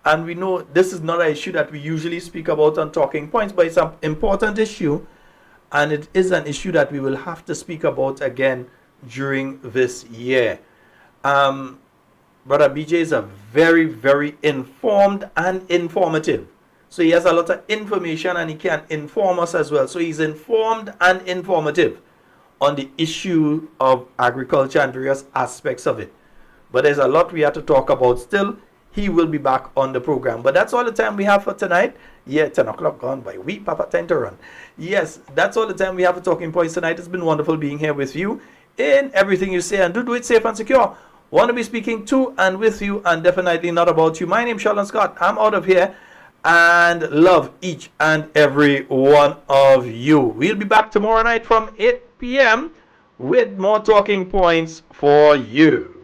And we know this is not an issue that we usually speak about on Talking Points, but it's an important issue. and it is an issue that we will have to speak about again during this year. Brother BJ is a very, very informed and informative. So he has a lot of information and he can inform us as well. So he's informed and informative on the issue of agriculture and various aspects of it. But there's a lot we have to talk about still. He will be back on the program. But that's all the time we have for tonight. Yeah, 10 o'clock gone by. We, Papa, time to run. Yes, that's all the time we have for Talking Points tonight. It's been wonderful being here with you in everything you say. And do it safe and secure. Want to be speaking to and with you and definitely not about you. My name is Sheldon Scott. I'm out of here and love each and every one of you. We'll be back tomorrow night from 8 p.m. with more talking points for you.